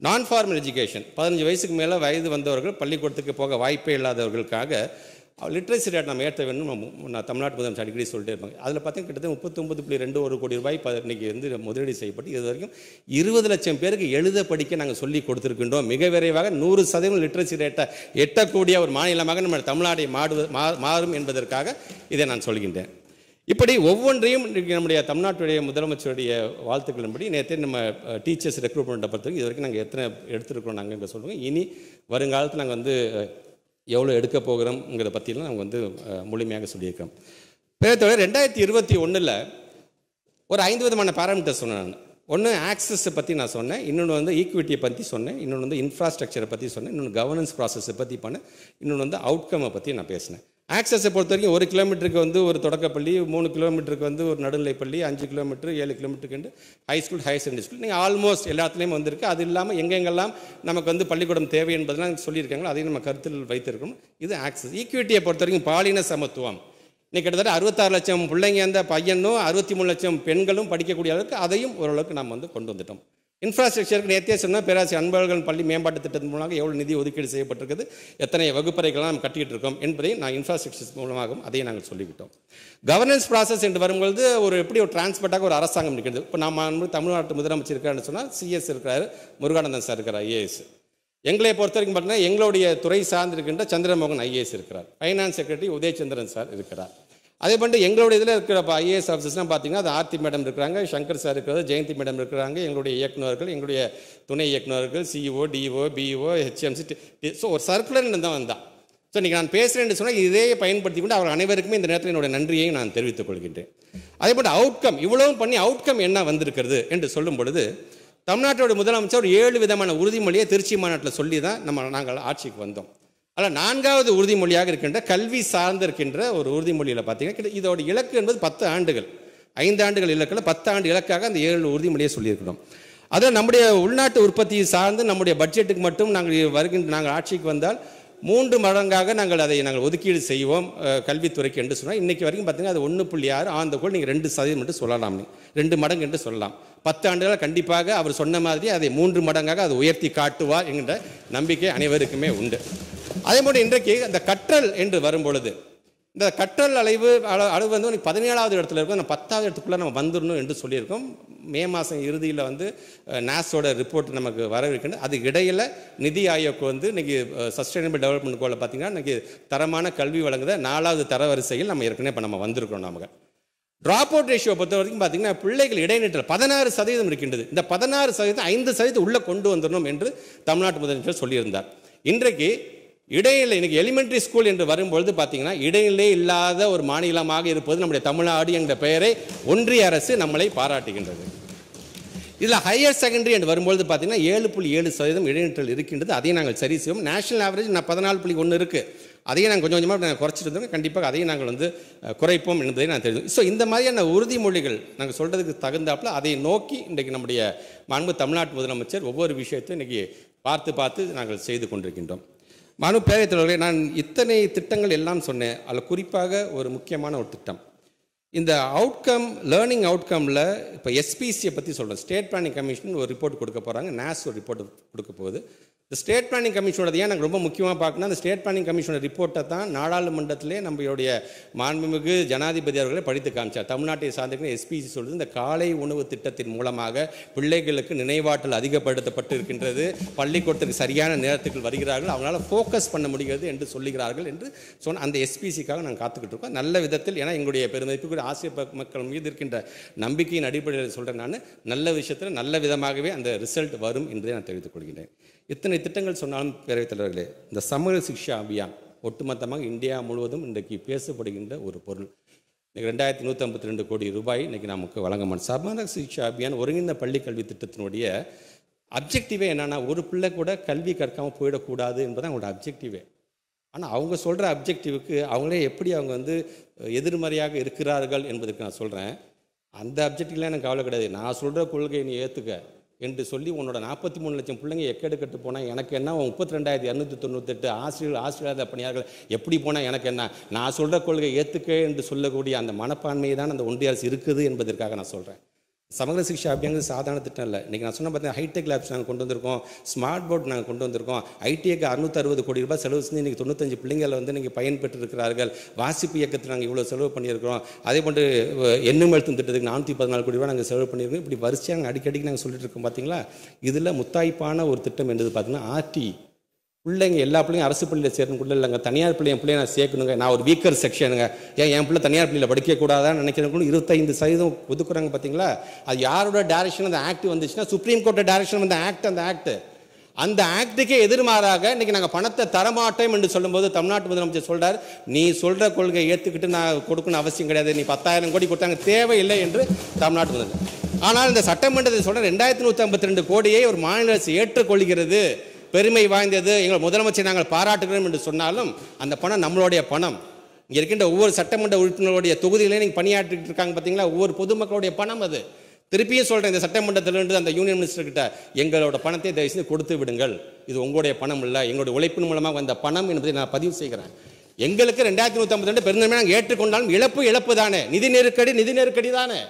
நான் ஃபார்மல் எஜுகேஷன், 15 வயசுக்கு மேலே வயது வந்தவர்கள் பள்ளிக்கூடத்துக்கு போக வாய்ப்பே இல்லாதவர்களுக்காக லிட்ரேசி ரேட் நம்ம ஏற்ற வேண்டும். நான் தமிழ்நாட்டு முதலமைச்சர் அடிக்கடி சொல்லிட்டே இருப்பாங்க. அதில் பார்த்தீங்கன்னா கிட்டத்தட்ட 39.21 கோடி ரூபாய் இன்றைக்கி வந்து முதலீடு செய்யப்பட்டு இது வரைக்கும் 20 லட்சம் பேருக்கு எழுத படிக்க நாங்கள் சொல்லி கொடுத்துருக்கின்றோம். மிக விரைவாக 100% லிட்ரேசி ரேட்டை எட்டக்கூடிய ஒரு மாநிலமாக நம்ம தமிழ்நாட்டை மாறும் என்பதற்காக இதை நான் சொல்கின்றேன். இப்படி ஒவ்வொன்றையும் நம்முடைய தமிழ்நாட்டுடைய முதலமைச்சருடைய வாழ்த்துக்களின்படி நேற்று நம்ம டீச்சர்ஸ் ரெக்ரூட்மெண்ட்டை பொறுத்தவரைக்கும் இது வரைக்கும் நாங்கள் எத்தனை எடுத்துருக்கிறோம் நாங்கள் இங்கே சொல்லுவோம். இனி வருங்காலத்தில் நாங்கள் வந்து எவ்வளோ எடுக்க போகிறோம்ங்கிறத பற்றிலாம் நாங்கள் வந்து முழுமையாக சொல்லியிருக்கோம். பேரத்தோட 2021 ஒரு 5 விதமான பேராமீட்டர் சொன்னேன் நான். ஒன்று ஆக்சஸை பற்றி நான் சொன்னேன், இன்னொன்று வந்து ஈக்விட்டியை பற்றி சொன்னேன், இன்னொன்று வந்து இன்ஃப்ராஸ்ட்ரக்சரை பற்றி சொன்னேன், இன்னொன்று கவர்னன்ஸ் ப்ராசஸை பற்றி பண்ணேன், இன்னொன்று வந்து அவுட்கம்மை பற்றி நான் பேசினேன். ஆக்சஸை பொறுத்த வரைக்கும் 1 கிலோமீட்டருக்கு வந்து ஒரு தொடக்கப்பள்ளி, 3 கிலோமீட்டருக்கு வந்து ஒரு நடுநிலைப்பள்ளி, 5 கிலோமீட்டர் 7 கிலோமீட்டருக்கு high school, higher secondary school நீங்கள் ஆல்மோஸ்ட் எல்லாத்துலேயும் வந்திருக்கு. அது இல்லாமல் எங்கெங்கெல்லாம் நமக்கு வந்து பள்ளிக்கூடம் தேவை என்பதெல்லாம் சொல்லியிருக்காங்களோ அதையும் நம்ம கருத்தில் வைத்திருக்கணும். இது ஆக்சஸ். ஈக்விட்டியை பொறுத்த வரைக்கும் பாலின சமத்துவம், இன்னைக்கு கிட்டத்தட்ட 66 லட்சம் பிள்ளைங்க அந்த பையனும் 63 லட்சம் பெண்களும் படிக்கக்கூடிய அளவுக்கு அதையும் ஓரளவுக்கு நம்ம வந்து கொண்டு வந்துட்டோம். இன்ஃப்ராஸ்ட்ரக்சருக்கு நேற்றே சொன்னால் பேராசிரியர் அன்பழகன் பள்ளி மேம்பாட்டு திட்டத்தின் மூலமாக எவ்வளோ நிதி ஒதுக்கீடு செய்யப்பட்டிருக்குது, எத்தனை வகுப்பறைகள்லாம் நம்ம கட்டிக்கிட்டு இருக்கோம் என்பதை நான் இன்ஃப்ராஸ்ட்ரக்சர் மூலமாகவும் அதையும் நாங்கள் சொல்லிவிட்டோம். கவர்னன்ஸ் ப்ராசஸ் என்று வரும்பொழுது எப்படி ஒரு டிரான்ஸ்போர்ட்டாக ஒரு அரசாங்கம் இருக்கிறது. இப்போ நம்ம தமிழ்நாட்டு முதலமைச்சர் இருக்காருன்னு சொன்னால் சிஎஸ் இருக்கிறாரு, முருகானந்தன் சார் இருக்கிறார் ஐஏஎஸ். எங்களை பொறுத்த வரைக்கும் பார்த்தீங்கன்னா எங்களுடைய துறை சார்ந்து இருக்கின்ற சந்திரமோகன் ஐஏஎஸ் இருக்கிறார், ஃபைனான்ஸ் செக்ரட்டரி உதயச்சந்திரன் சார் இருக்கிறார். அதே போன்று எங்களுடைய இதில் இருக்கிற ஐஏஎஸ் ஆஃபீஸர்ஸ்லாம் பார்த்தீங்கன்னா அது ஆர்த்தி மேடம் இருக்கிறாங்க, சங்கர் சார் இருக்கிறது, ஜெயந்தி மேடம் இருக்கிறாங்க, எங்களுடைய இயக்குநர்கள், எங்களுடைய துணை இயக்குநர்கள், CEO, DO, BEO, HMC. So ஒரு சர்க்குலர் தான் வந்தான். ஸோ இன்றைக்கி நான் பேசுகிறேன்னு சொன்னால் இதே பயன்படுத்தி கொண்டு அவர் அனைவருக்குமே இந்த நேரத்தில் என்னுடைய நன்றியை நான் தெரிவித்துக் கொள்கின்றேன். அதே போன்று அவுட்கம், இவ்வளவும் பண்ணி அவுட்கம் என்ன வந்திருக்கிறது என்று சொல்லும் பொழுது, தமிழ்நாட்டோட முதலமைச்சர் ஒரு 7 விதமான உறுதிமொழியை திருச்சி மாநாட்டில் சொல்லி தான் நாங்கள் ஆட்சிக்கு வந்தோம். அதில் 4வது உறுதிமொழியாக இருக்கின்ற கல்வி சார்ந்து இருக்கின்ற ஒரு உறுதிமொழியில் பார்த்தீங்கன்னா இதோட இலக்கு என்பது 10 ஆண்டுகள், 5 ஆண்டுகள் இலக்கில் 10 ஆண்டு இலக்காக அந்த 7 உறுதிமொழியை சொல்லியிருக்கிறோம். அதில் நம்முடைய உள்நாட்டு உற்பத்தியை சார்ந்து நம்முடைய பட்ஜெட்டுக்கு மட்டும் நாங்கள் ஆட்சிக்கு வந்தால் 3 மடங்காக நாங்கள் ஒதுக்கீடு செய்வோம் கல்வித்துறைக்கு என்று சொன்னால், இன்றைக்கி வரைக்கும் பார்த்தீங்கன்னா அது 1.6 ஆண்டுக்குள் நீங்கள் 2% மட்டும் சொல்லலாம், 2 மடங்கு என்று சொல்லலாம். 10 ஆண்டுகள் கண்டிப்பாக அவர் சொன்ன மாதிரி அதை 3 மடங்காக அதை உயர்த்தி காட்டுவார் என்கின்ற நம்பிக்கை அனைவருக்குமே உண்டு. அதே போன்று இன்றைக்கு இந்த கற்றல் என்று வரும்பொழுது, இந்த கற்றல் அளவு வந்து 17வது இடத்துல இருக்கும், நம்ம 10வது இடத்துக்குள்ளே நம்ம வந்துடணும் என்று சொல்லியிருக்கோம். மே மாதம் இறுதியில் வந்து நாஸோட ரிப்போர்ட் நமக்கு வரவிருக்கின்ற, அதுக்கு இடையில் நிதி ஆயோக் வந்து இன்றைக்கி சஸ்டைனபிள் டெவலப்மெண்ட் கோலை பார்த்திங்கன்னா இன்றைக்கி தரமான கல்வி வழங்குத 4வது தரவரிசையில் நம்ம ஏற்கனவே இப்போ நம்ம வந்திருக்கிறோம். நமக்கு ட்ராப் அவுட் ரேஷியோ பொறுத்த வரைக்கும் பார்த்தீங்கன்னா பிள்ளைகள் இடைநிற்றல் 16% இருக்கின்றது. இந்த 16% 5% உள்ளே கொண்டு வந்துடணும் என்று தமிழ்நாட்டு முதலமைச்சர் சொல்லியிருந்தார். இன்றைக்கு இடைநிலை, இன்னைக்கு எலிமெண்ட்ரி ஸ்கூல் என்று வரும்பொழுது பார்த்தீங்கன்னா இடைநிலை இல்லாத ஒரு மாநிலமாக இருப்பது நம்முடைய தமிழ்நாடு என்ற பெயரை ஒன்றிய அரசு நம்மளை பாராட்டுகின்றது. இதில் ஹையர் செகண்டரி என்று வரும்பொழுது பார்த்தீங்கன்னா 7.7% இடைநிற்றல் இருக்கின்றது. அதையும் நாங்கள் சரி செய்வோம். நேஷனல் ஆவரேஜ் 14.1 இருக்குது. அதையும் நாங்கள் கொஞ்சம் கொஞ்சமாக நாங்கள் குறைச்சிட்டு இருந்தோம். கண்டிப்பாக அதையும் நாங்கள் வந்து குறைப்போம் என்பதை நான் தெரியும். ஸோ இந்த மாதிரியான உறுதிமொழிகள் நாங்கள் சொல்கிறதுக்கு தகுந்தாப்பில் அதை நோக்கி இன்றைக்கு நம்முடைய மாண்பு தமிழ்நாட்டு முதலமைச்சர் ஒவ்வொரு விஷயத்தையும் இன்றைக்கி பார்த்து நாங்கள் செய்து கொண்டிருக்கின்றோம். மாண்பு பேரவைத் தலைவர்களே, நான் இத்தனை திட்டங்கள் எல்லாம் சொன்னேன். அதில் குறிப்பாக ஒரு முக்கியமான ஒரு திட்டம், இந்த அவுட்கம், லேர்னிங் அவுட்கமில் இப்போ எஸ்பிசியை பற்றி சொல்கிறேன். ஸ்டேட் பிளானிங் கமிஷன் ஒரு ரிப்போர்ட் கொடுக்க போகிறாங்க, நாஸ் ஒரு ரிப்போர்ட் கொடுக்க போகுது. இந்த ஸ்டேட் பிளானிங் கமிஷனோட ஏன் நாங்கள் ரொம்ப முக்கியமாக பார்க்கணும், அந்த ஸ்டேட் பிளானிங் கமிஷனோட ரிப்போர்ட்டை தான் நாடாளுமன்றத்திலே நம்மளுடைய மாண்புமிகு ஜனாதிபதி அவர்களை படித்து காமிச்சார். தமிழ்நாட்டை சார்ந்திருக்கிற எஸ்பிசி சொல்கிறது, இந்த காலை உணவு திட்டத்தின் மூலமாக பிள்ளைகளுக்கு நினைவாற்றல் அதிகப்படுத்தப்பட்டு இருக்கின்றது, பள்ளிக்கூடத்துக்கு சரியான நேரத்துக்கு வருகிறார்கள், அவங்களால ஃபோக்கஸ் பண்ண முடிகிறது என்று சொல்லுகிறார்கள் என்று சொன்ன அந்த எஸ்பிசிக்காக நாங்கள் காத்துக்கிட்டு இருக்கோம். நல்ல விதத்தில், ஏன்னா எங்களுடைய பெருமதிப்புக்குரிய ஆசிரியர் மக்கள் மீது இருக்கின்ற நம்பிக்கையின் அடிப்படையில் சொல்கிறேன் நான், நல்ல விஷயத்தில் நல்ல விதமாகவே அந்த ரிசல்ட் வரும் என்பதை நான் தெரிவித்துக் கொள்கிறேன். இத்தனை திட்டங்கள் சொன்னாலும் பேரவைத் தலைவர்களே, இந்த சமூக சிக்ஷா அபியான் ஒட்டுமொத்தமாக இந்தியா முழுவதும் இன்றைக்கு பேசப்படுகின்ற ஒரு பொருள். இன்றைக்கி 2152 கோடி ரூபாய் இன்றைக்கி நமக்கு வழங்கப்படும் சமூக சிக்ஷா அபியான் ஒருங்கிணைந்த பள்ளி கல்வி திட்டத்தினுடைய அப்ஜெக்டிவே என்னென்னா, ஒரு பிள்ளை கூட கல்வி கற்காமல் போயிடக்கூடாது என்பது அவங்களோட அப்ஜெக்டிவே. ஆனால் அவங்க சொல்கிற அப்ஜெக்டிவுக்கு அவங்களே எப்படி அவங்க வந்து எதிர்மறையாக இருக்கிறார்கள் என்பதுக்கு நான் சொல்கிறேன். அந்த அப்ஜெக்டிவ்லாம் எனக்கு கவலை கிடையாது. நான் சொல்கிற கொள்கையை நீ ஏற்றுக்க என்று சொல்லி உன்னோட 43 லட்சம் பிள்ளைங்க எக்கெடுக்கட்டு போனால் எனக்கு என்ன, 32,298 ஆசிரியர் பணியாளர்கள் எப்படி போனால் எனக்கு என்ன, நான் சொல்கிற கொள்கை ஏற்றுக்க என்று சொல்லக்கூடிய அந்த மனப்பான்மையை தான் அந்த ஒன்றிய அரசு இருக்குது என்பதற்காக நான் சொல்கிறேன். சமூக சிக்ஷா அப்படிங்கிறது சாதாரண திட்டம் இல்லை. இன்றைக்கி நான் சொன்ன பார்த்தீங்கன்னா ஹைடெக் லேப்ஸ் நாங்கள் கொண்டு வந்திருக்கோம், ஸ்மார்ட் போர்ட் நாங்கள் கொண்டு வந்திருக்கோம், ஐடிஐக்கு 660 கோடி ரூபாய் செலவு செஞ்சு இன்றைக்கி 95 பிள்ளைங்களை வந்து இன்றைக்கி பயன்பெற்று இருக்கிறார்கள். வாசிப்பு இயக்கத்தில் நாங்கள் இவ்வளோ செலவு பண்ணியிருக்கிறோம். அதே போன்று எண்ணும் எழுத்தும் திட்டத்துக்கு 414 கோடி ரூபாய் நாங்கள் செலவு பண்ணியிருக்கோம். இப்படி வரிசையாக நாங்கள் அடிக்கடிக்கு நாங்கள் சொல்லிட்டு இருக்கோம். பார்த்தீங்களா, இதில் முத்தாய்ப்பான ஒரு திட்டம் என்பது பார்த்தீங்கன்னா ஆர்டி. பிள்ளைங்க எல்லா பிள்ளைங்க அரசு பள்ளியில் சேரணுக்குள்ள இல்லைங்க, தனியார் பிள்ளை என் பிள்ளைய நான் சேர்க்கணுங்க, நான் ஒரு வீக்கர் செக்ஷனுங்க, என் பிள்ளை தனியார் பள்ளியில் படிக்கக்கூடாதான்னு நினைக்கிறவங்களும் 25% ஒதுக்குறாங்க. பார்த்தீங்களா, அது யாரோட டைரக்ஷன் அந்த ஆக்ட் வந்துச்சுன்னா, சுப்ரீம் கோர்ட்டோட டைரக்ஷன் வந்த அந்த ஆக்டுக்கே எதிர்மாறாக இன்றைக்கி நாங்கள் பணத்தை தரமாட்டோம் என்று சொல்லும்போது தமிழ்நாட்டு முதலமைச்சர் சொல்கிறார், நீ சொல்கிற கொள்கையை ஏற்றுக்கிட்டு நான் கொடுக்கணும் அவசியம் கிடையாது, நீ 10,000 கோடி கொடுத்தாங்க தேவையில்லை என்று தமிழ்நாட்டு முதலமைச்சர். ஆனால் இந்த சட்டமன்றத்தில் சொல்கிற 2152 கோடியை ஒரு மாநில அரசு ஏற்றுக்கொள்கிறது, பெருமை வாய்ந்தது, எங்கள் முதலமைச்சர் நாங்கள் பாராட்டுகிறோம் என்று சொன்னாலும் அந்த பணம் நம்மளுடைய பணம். இங்கே இருக்கின்ற ஒவ்வொரு சட்டமன்ற உறுப்பினருடைய தொகுதியிலையும் நீங்கள் பணியாற்றிட்டு இருக்காங்க. பார்த்தீங்களா, ஒவ்வொரு பொதுமக்களுடைய பணம் அது. திருப்பியும் சொல்கிறேன், இந்த சட்டமன்றத்திலிருந்து அந்த யூனியன் மினிஸ்டர்கிட்ட எங்களோட பணத்தை தயவுசெய்து கொடுத்து விடுங்கள், இது உங்களுடைய பணம் இல்லை, எங்களுடைய உழைப்பின் மூலமாக வந்த பணம் என்பதை நான் பதிவு செய்கிறேன். எங்களுக்கு 2152 பெருந்தன்மை நாங்கள் ஏற்றுக்கொண்டாலும் இழப்பு தானே, நிதி நெருக்கடி தானே.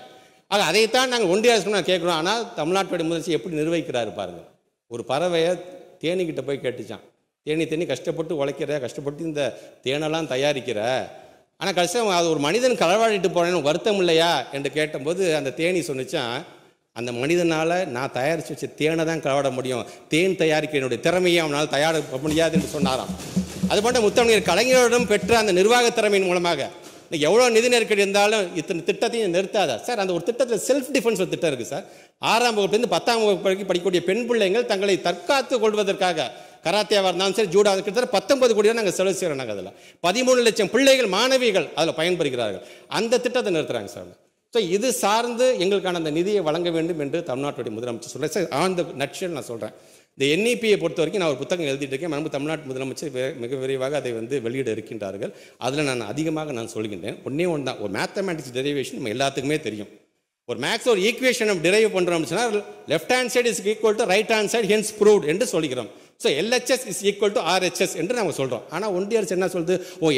ஆக அதைத்தான் நாங்கள் ஒன்றிய அரசு நான் கேட்குறோம். ஆனால் தமிழ்நாட்டுடைய முதலமைச்சர் எப்படி நிர்வகிக்கிறாரு பாருங்கள். ஒரு பறவையை தேனிக்கிட்ட போய் கேட்டுச்சான், தேனி கஷ்டப்பட்டு உழைக்கிற, கஷ்டப்பட்டு இந்த தேனெல்லாம் தயாரிக்கிற, ஆனால் கஷ்டம் அது ஒரு மனிதன் களவாடிட்டு போனேன்னு வருத்தம் இல்லையா என்று கேட்டபோது அந்த தேனி சொன்னிச்சான், அந்த மனிதனால் நான் தயாரித்து வச்ச தேனை தான் களவாட முடியும், தேன் தயாரிக்க என்னுடைய திறமையை அவனால் தயாரிக்க முடியாது என்று சொன்னாராம். அதுபோன்ற முத்தமிழர் கலைஞரிடம் பெற்ற அந்த நிர்வாக திறமையின் மூலமாக இன்னைக்கு எவ்வளோ நிதி நெருக்கடி இருந்தாலும் இத்தனை திட்டத்தையும் நிறுத்தாதா சார்? அந்த ஒரு திட்டத்தில் செல்ஃப் டிஃபென்ஸ் ஒரு திட்டம் இருக்குது சார். 6ஆம் வகுப்புலேருந்து 10ஆம் வகுப்பு வரைக்கும் படிக்கக்கூடிய பெண் பிள்ளைங்கள் தங்களை தற்காத்து கொள்வதற்காக கராத்தியாவாக இருந்தாலும் சரி, ஜூடா கிட்டத்தட்ட 19 கோடி நாங்கள் செலவு செய்கிறோம். நாங்கள் அதில் 13 லட்சம் பிள்ளைகள் மாணவிகள் அதில் பயன்பெறுகிறார்கள். அந்த திட்டத்தை நிறுத்துறாங்க சார். ஸோ இது சார்ந்து எங்களுக்கான அந்த நிதியை வழங்க வேண்டும் என்று தமிழ்நாட்டுடைய முதலமைச்சர் சொல்கிறேன் சார். ஆன் த நட்ஷல் நான் சொல்கிறேன். இந்த NEP-யை பொறுத்த வரைக்கும் நான் ஒரு புத்தகம் எழுதிட்டு இருக்கேன். நம்ம தமிழ்நாட்டு முதலமைச்சர் மிக விரைவாக அதை வெளியிட இருக்கின்றார்கள். அதில் நான் அதிகமாக நான் சொல்கின்றேன். ஒன்றே ஒன்று தான், ஒரு மேத்தமேட்டிக்ஸ் டெரிவேஷன் நம்ம எல்லாத்துக்குமே தெரியும். ஒரு மேக்ஸ் ஒரு ஈக்குவேஷன் நம்ம டிரைவ் பண்ணுறோம்னு சொன்னால் left hand side is equal to right hand side, hence proved என்று சொல்கிறோம். So LHS is equal to RHS என்று நம்ம சொல்கிறோம். ஆனால் ஒன்றிய அரசு என்ன சொல்லுது?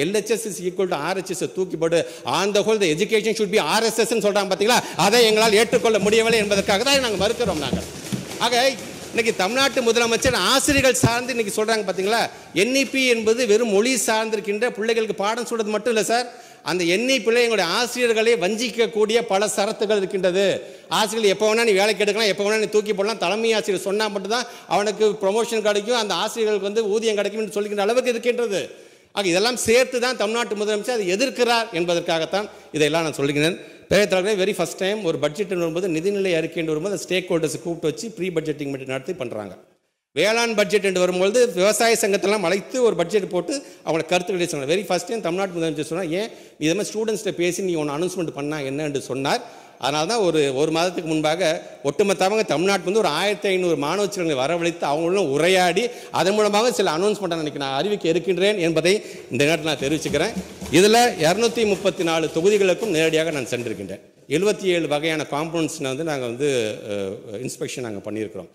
LHS is equal to RHS தூக்கி போட்டு on the whole the education should be RSS சொல்கிறாங்க. பார்த்தீங்களா? அதை எங்களால் ஏற்றுக்கொள்ள முடியவில்லை என்பதற்காக தான் நாங்கள் மறுக்கிறோம். நாங்கள் ஆக இன்னைக்கு தமிழ்நாட்டு முதலமைச்சர் ஆசிரியர்கள் சார்ந்து இன்னைக்கு சொல்கிறாங்க. பார்த்தீங்களா? NEP என்பது வெறும் மொழி சார்ந்திருக்கின்ற பிள்ளைகளுக்கு பாடம் சொல்றது மட்டும் இல்லை சார். அந்த NEP-ல எங்களுடைய ஆசிரியர்களை வஞ்சிக்கக்கூடிய பல சரத்துகள் இருக்கின்றது. ஆசிரியர்கள் எப்போ வேணா நீ வேலைக்கு எடுக்கலாம், எப்போ வேணா நீ தூக்கி போடலாம், தலைமை ஆசிரியர் சொன்னால் மட்டும்தான் அவனுக்கு ப்ரொமோஷன் கிடைக்கும், அந்த ஆசிரியர்களுக்கு ஊதியம் கிடைக்கும் என்று சொல்கின்ற அளவுக்கு இருக்கின்றது. ஆக இதெல்லாம் சேர்த்து தான் தமிழ்நாட்டு முதலமைச்சர் அதை எதிர்க்கிறார் என்பதற்காகத்தான் இதையெல்லாம் நான் சொல்லுகிறேன். பேரத்தலைவர்களே, வெரி ஃபஸ்ட் டைம் ஒரு பட்ஜெட் வரும்போது, நிதிநிலை அறிக்கை வரும்போது ஸ்டேக் ஹோல்டர்ஸ் கூப்பிட்டு வச்சு ப்ரீ பட்ஜெட்டிங் மீட்டிங் நடத்தி பண்ணுறாங்க. வேளாண் பட்ஜெட் என்று வரும்போது விவசாய சங்கத்தெல்லாம் அழைத்து ஒரு பட்ஜெட் போட்டு அவங்கள கருத்துக்களை சொன்னார். வெரி ஃபஸ்ட் டைம் தமிழ்நாட்டு முதலமைச்சர் சொன்னால், ஏன் இது மாதிரி ஸ்டூடெண்ட்ஸ்கிட்ட பேசி நீ ஒன்று அனௌன்ஸ்மெண்ட் பண்ணால் என்ன என்று சொன்னார். அதனால தான் ஒரு மாதத்துக்கு முன்பாக ஒட்டுமொத்தமாக தமிழ்நாட்டு ஒரு 1500 மாணவ செல்வங்களை வரவழைத்து அவங்களும் உரையாடி அதன் மூலமாக சில அனௌன்ஸ்மெண்ட் அன்றைக்கி நான் அறிவிக்க இருக்கின்றேன் என்பதை இந்த நேரத்தில் நான் தெரிவிச்சுக்கிறேன். இதில் 234 தொகுதிகளுக்கும் நேரடியாக நான் சென்றிருக்கின்றேன். 77 வகையான காம்பவுண்ட்ஸில் நாங்கள் இன்ஸ்பெக்ஷன் நாங்கள் பண்ணியிருக்கிறோம்.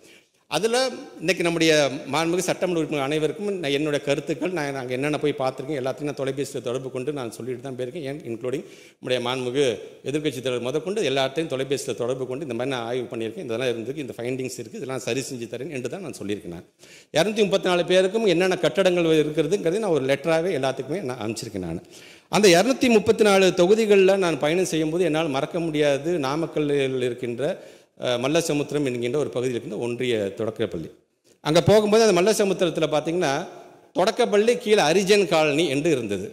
அதில் இன்றைக்கி நம்முடைய மாண்புமிகு சட்டமன்ற உறுப்பினர் அனைவருக்கும் என்னுடைய கருத்துக்கள் நாங்கள் என்னென்ன போய் பார்த்துருக்கேன் எல்லாத்தையும் நான் தொலைபேசியில் தொடர்பு கொண்டு நான் சொல்லிட்டு தான் போயிருக்கேன். இன்க்ளூடிங் நம்முடைய மாண்புமிகு எதிர்க்கட்சி தலைவர் முதற்கொண்டு எல்லாத்தையும் தொலைபேசியில் தொடர்பு கொண்டு இந்த மாதிரி நான் ஆய்வு பண்ணியிருக்கேன். இதெல்லாம் இருந்துருக்கு, இந்த ஃபைண்டிங்ஸ் இருக்குது, இதெல்லாம் சரி செஞ்சு தரேன் என்று தான் நான் சொல்லியிருக்கேன். 234 பேருக்கும் என்னென்ன கட்டடங்கள் இருக்கிறதுங்கிறது நான் ஒரு லெட்டராகவே எல்லாத்துக்குமே நான் அனுப்பிச்சிருக்கேன். நான் அந்த 234 தொகுதிகளில் நான் பயணம் செய்யும்போது என்னால் மறக்க முடியாது நாமக்கல்லில் இருக்கின்ற மல்லசமுத்திரம் என்கின்ற ஒரு பகுதியில் இருக்கின்ற ஒன்றிய தொடக்கப்பள்ளி. அங்கே போகும்போது அந்த மல்லசமுத்திரத்தில் பார்த்திங்கன்னா தொடக்கப்பள்ளி கீழே அரிஜன் காலனி என்று இருந்தது.